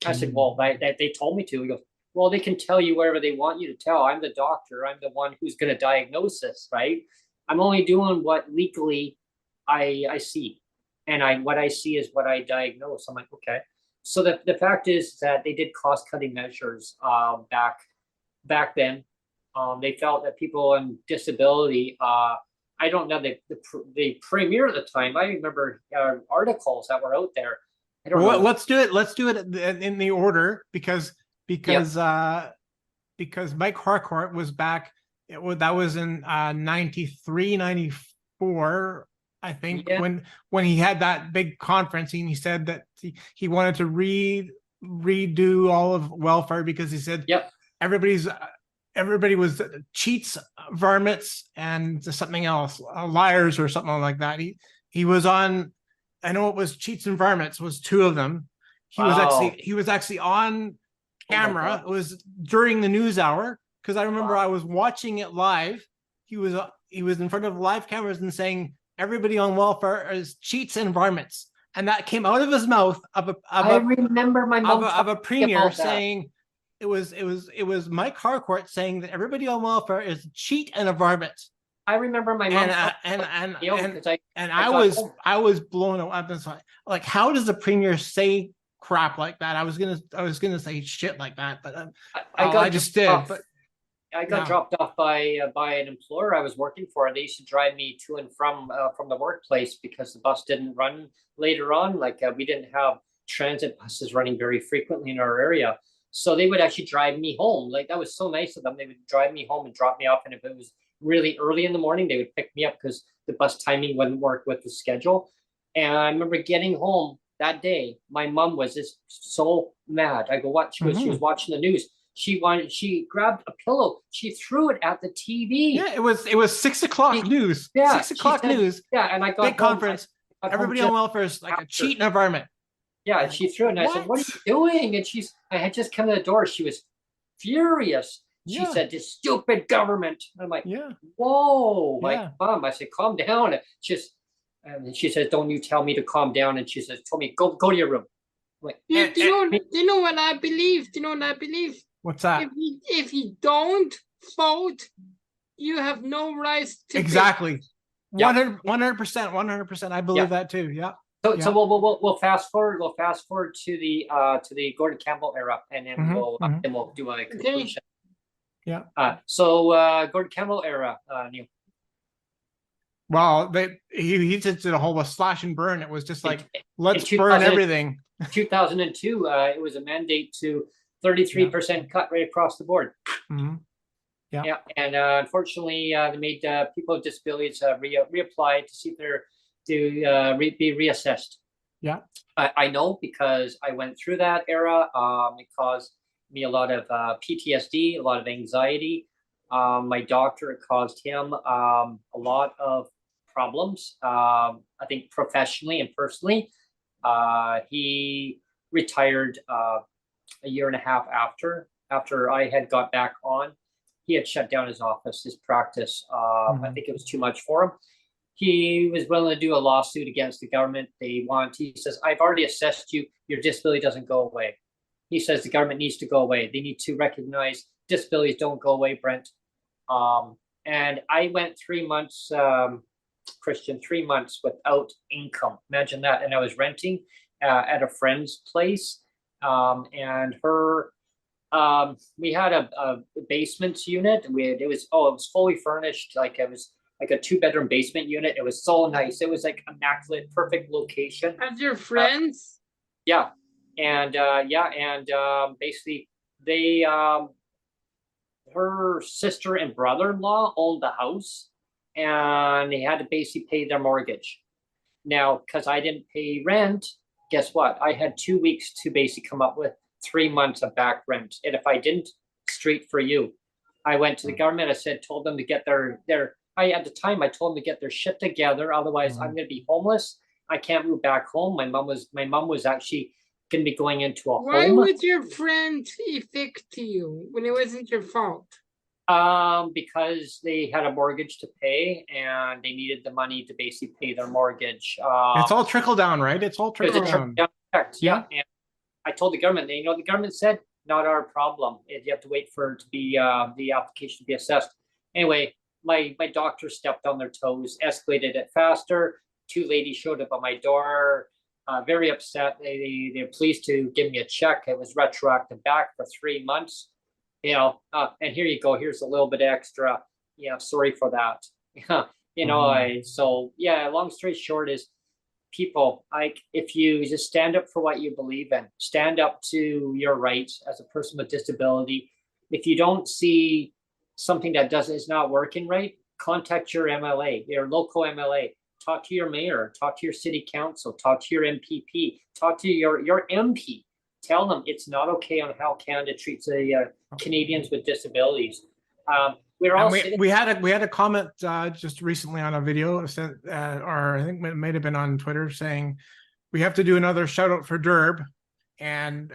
I said, well, they told me to. He goes, well, they can tell you whatever they want you to tell. I'm the doctor. I'm the one who's going to diagnose this, right? I'm only doing what legally I see. And what I see is what I diagnose. I'm like, okay. So the fact is that they did cost-cutting measures back then. They felt that people on disability, I don't know the premier at the time. I remember articles that were out there. I don't know. Let's do it. Let's do it in the order because Mike Harcourt was back. That was in 93, 94, I think, when he had that big conference, and he said that he wanted to redo all of welfare because he said everybody was cheats, varmints, and something else, liars or something like that. He was on, I know it was cheats and varmints was two of them. He was actually on camera. It was during the news hour because I remember I was watching it live. He was in front of live cameras and saying everybody on welfare is cheats and varmints, and that came out of his mouth I remember my mom of a premier saying. It was Mike Harcourt saying that everybody on welfare is a cheat and a varmint. I remember my mom I was blown away. Like, how does the premier say crap like that? I was gonna say shit like that, but I just did. But I got dropped off by an employer I was working for. They used to drive me to and from the workplace because the bus didn't run later on. Like we didn't have transit buses running very frequently in our area. So they would actually drive me home. Like that was so nice of them. They would drive me home and drop me off. And if it was really early in the morning, they would pick me up because the bus timing wouldn't work with the schedule. And I remember getting home that day. My mom was just so mad. I go, what? She was watching the news. She grabbed a pillow. She threw it at the TV. Yeah, it was 6 o'clock news. Yeah, 6 o'clock news. Yeah, and I got big conference. Everybody on welfare is like a cheat and a varmint. Yeah, and she threw it, and I said, "What are you doing?" And I had just come to the door. She was furious. She said, "This stupid government." I'm like, "Whoa, like, Mom." I said, "Calm down." And she says, "Don't you tell me to calm down." And she says, "Told me go to your room." I'm like, do you know what I believe? Do you know what I believe? What's that? If you don't vote, you have no rights to exactly. 100%. I believe that too. Yeah. So we'll fast forward. We'll fast forward to the Gordon Campbell era, and then we'll do a conclusion. Yeah. So Gordon Campbell era, Neil. Well, he just did a whole slash and burn. It was just like let's burn everything. 2002, it was a mandate to 33% cut right across the board. Yeah, and unfortunately, they made people with disabilities reapply to see if they're be reassessed. Yeah, I know because I went through that era. It caused me a lot of PTSD, a lot of anxiety. My doctor, it caused him a lot of problems. I think professionally and personally. He retired a year and a half after I had got back on. He had shut down his office, his practice. I think it was too much for him. He was willing to do a lawsuit against the government. He says, I've already assessed you. Your disability doesn't go away. He says the government needs to go away. They need to recognize disabilities don't go away, Brent. And I went 3 months Krystian, 3 months without income. Imagine that. And I was renting at a friend's place, and her. We had a basement unit. It was fully furnished. Like it was like a 2-bedroom basement unit. It was so nice. It was like immaculate, perfect location. As your friends? Yeah, and basically they her sister and brother-in-law owned the house, and they had to basically pay their mortgage. Now, because I didn't pay rent, guess what? I had 2 weeks to basically come up with 3 months of back rent. And if I didn't, straight for you. I went to the government. Told them to get at the time I told them to get their shit together. Otherwise, I'm going to be homeless. I can't move back home. My mom was actually going to be going into a home. Why would your friend evict you when it wasn't your fault? Because they had a mortgage to pay and they needed the money to basically pay their mortgage. It's all trickle down, right? It's all trickle down. Yeah. And I told the government, the government said, not our problem. You have to wait for it to be the application to be assessed. Anyway, my doctor stepped on their toes, escalated it faster. 2 ladies showed up at my door, very upset. They're pleased to give me a check. It was retroactive back for 3 months. And here you go. Here's a little bit extra. Yeah, sorry for that. Long story short is, people, like, if you just stand up for what you believe in, stand up to your rights as a person with disability. If you don't see something that is not working right, contact your MLA, your local MLA. Talk to your mayor, talk to your city council, talk to your MPP, talk to your MP. Tell them it's not okay on how Canada treats Canadians with disabilities. We had a comment just recently on a video sent, or I think it might have been on Twitter, saying we have to do another shout out for DERB and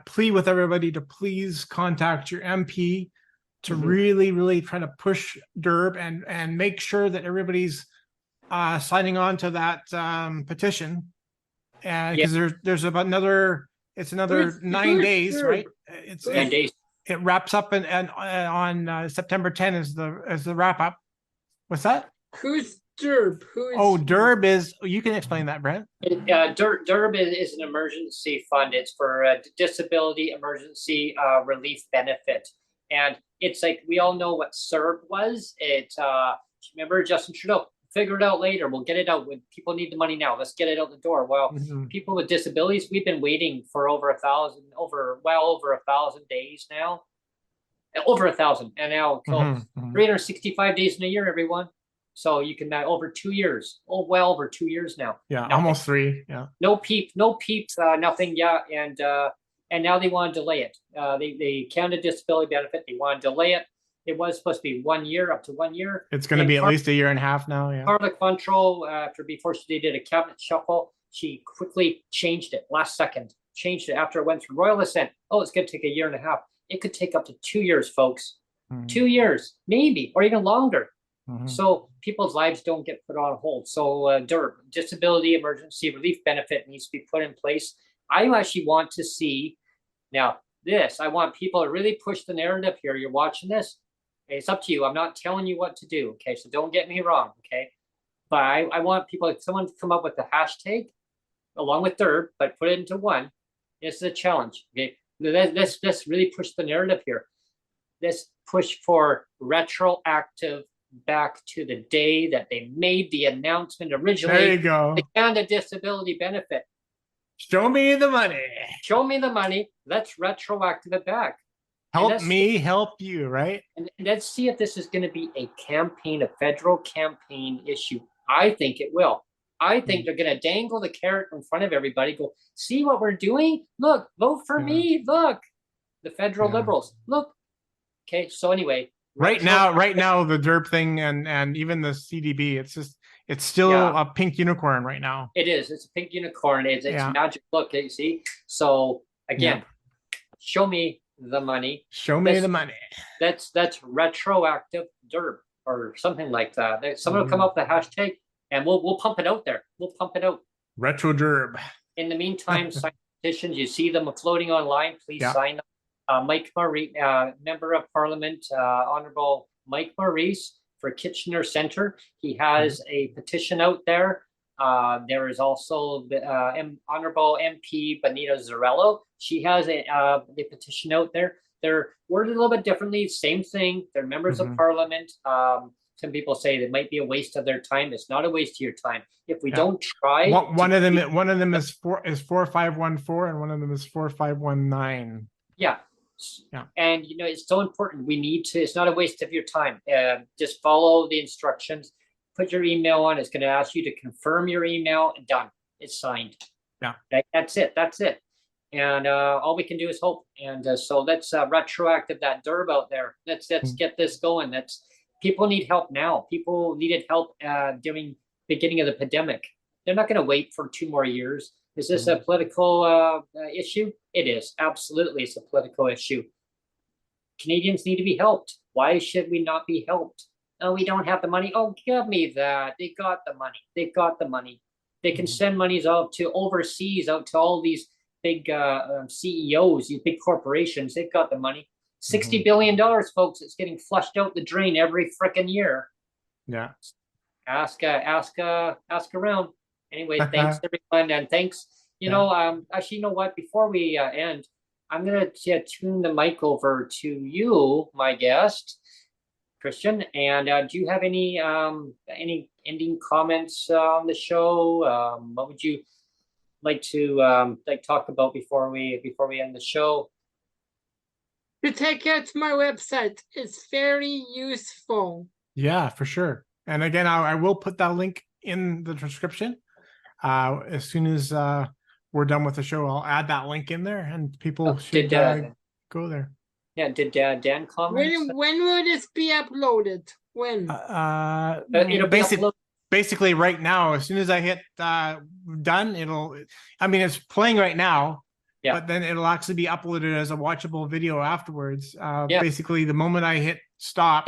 plea with everybody to please contact your MP to really try to push DERB and make sure that everybody's signing on to that petition, because there's about another 9 days, DERB? right? 9 days. It wraps up on September 10 is the wrap up. What's that? Who's DERB? DERB is. You can explain that, Brent. DERB is an emergency fund. It's for disability emergency relief benefit, and it's like we all know what CERB was. Remember Justin Trudeau. Figure it out later. We'll get it out when people need the money now. Let's get it out the door. Well, people with disabilities, we've been waiting for well over 1,000 days now. Over 1,000, and now 365 days in a year, everyone. So you can over 2 years. Well over 2 years now. Yeah, nothing. Almost 3. Yeah. No peeps, nothing. Yeah, and now they want to delay it. They Canada Disability Benefit. They want to delay it. It was supposed to be 1 year, up to 1 year. It's going to be at least a year and a half now. Yeah. Carla Quantrill, before she did a cabinet shuffle, she quickly changed it last second. Changed it after it went through royal assent. Oh, it's going to take a year and a half. It could take up to 2 years, folks. 2 years, maybe, or even longer. So people's lives don't get put on hold. So DERB, Disability Emergency Relief Benefit, needs to be put in place. I actually want to see now this. I want people to really push the narrative here. You're watching this. It's up to you. I'm not telling you what to do. Okay, so don't get me wrong. Okay, but I want someone to come up with a hashtag along with DERB, but put it into one. This is a challenge. Okay, let's really push the narrative here. Let's push for retroactive back to the day that they made the announcement originally. There you go. The Canada Disability Benefit. Show me the money. Show me the money. Let's retroactive it back. Help me help you, right? And let's see if this is going to be a federal campaign issue. I think it will. I think they're going to dangle the carrot in front of everybody. Go, see what we're doing? Look, vote for me. Look, the federal liberals. Look. Okay, so anyway. Right now, the DERB thing and even the CDB, it's still a pink unicorn right now. It is. It's a pink unicorn. It's magic. Look, you see? So again, show me the money. Show me the money. That's retroactive DERB or something like that. Someone will come up with a hashtag and we'll pump it out there. We'll pump it out. Retro DERB. In the meantime, sign petitions. You see them floating online. Please sign them. Mike Maurice, Member of Parliament, Honorable Mike Maurice for Kitchener Center. He has a petition out there. There is also the Honorable MP Benita Zarello. She has a petition out there. They're worded a little bit differently. Same thing. They're members of parliament. Some people say it might be a waste of their time. It's not a waste of your time. If we don't try, one of them is 4514, and one of them is 4519. Yeah. And it's so important. We need to. It's not a waste of your time. Just follow the instructions. Put your email on. It's going to ask you to confirm your email. And done. It's signed. Yeah. That's it. That's it. And all we can do is hope. And so let's retroactive that DERB out there. Let's get this going. People need help now. People needed help during the beginning of the pandemic. They're not going to wait for 2 more years. Is this a political issue? It is. Absolutely, it's a political issue. Canadians need to be helped. Why should we not be helped? Oh, we don't have the money. Oh, give me that. They got the money. They've got the money. They can send monies out to overseas, out to all these big CEOs, these big corporations. They've got the money. $60 billion, folks. It's getting flushed out the drain every frickin' year. Yeah. Ask around. Anyway, thanks everyone, and thanks. Actually, you know what? Before we end, I'm gonna tune the mic over to you, my guest, Krystian. And do you have any ending comments on the show? What would you like to talk about before we end the show? To take out to my website. It's very useful. Yeah, for sure. And again, I will put that link in the description. As soon as we're done with the show, I'll add that link in there, and people should go there. Yeah, did Dan comment? When will this be uploaded? When? It'll be basically right now. As soon as I hit done, it's playing right now. Yeah. But then it'll actually be uploaded as a watchable video afterwards. Basically, the moment I hit stop,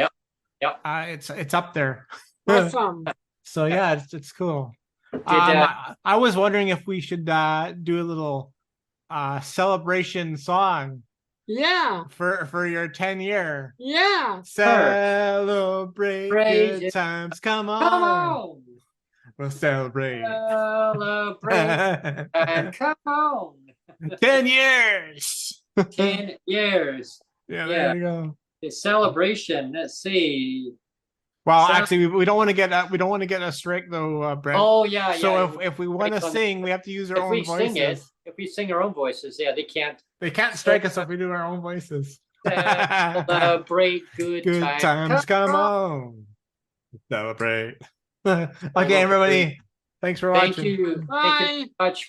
it's up there. Awesome. So yeah, it's cool. I was wondering if we should do a little celebration song. Yeah. For your 10-year. Yeah. Celebrate good times. Come on. We'll celebrate. Celebrate and come on. 10 years. 10 years. Yeah, there you go. The celebration. Let's see. Well, actually, we don't want to get a strike though, Brent. Oh yeah. So if we want to sing, we have to use our own voices. If we sing our own voices, they can't. They can't strike us if we do our own voices. Celebrate good times. Come on. Celebrate. Okay, everybody. Thanks for watching. Thank you. Bye. Thank you so much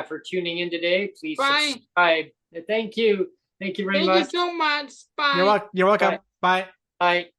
for tuning in today. Please subscribe. Thank you. Thank you very much. Thank you so much. Bye. You're welcome. Bye. Bye.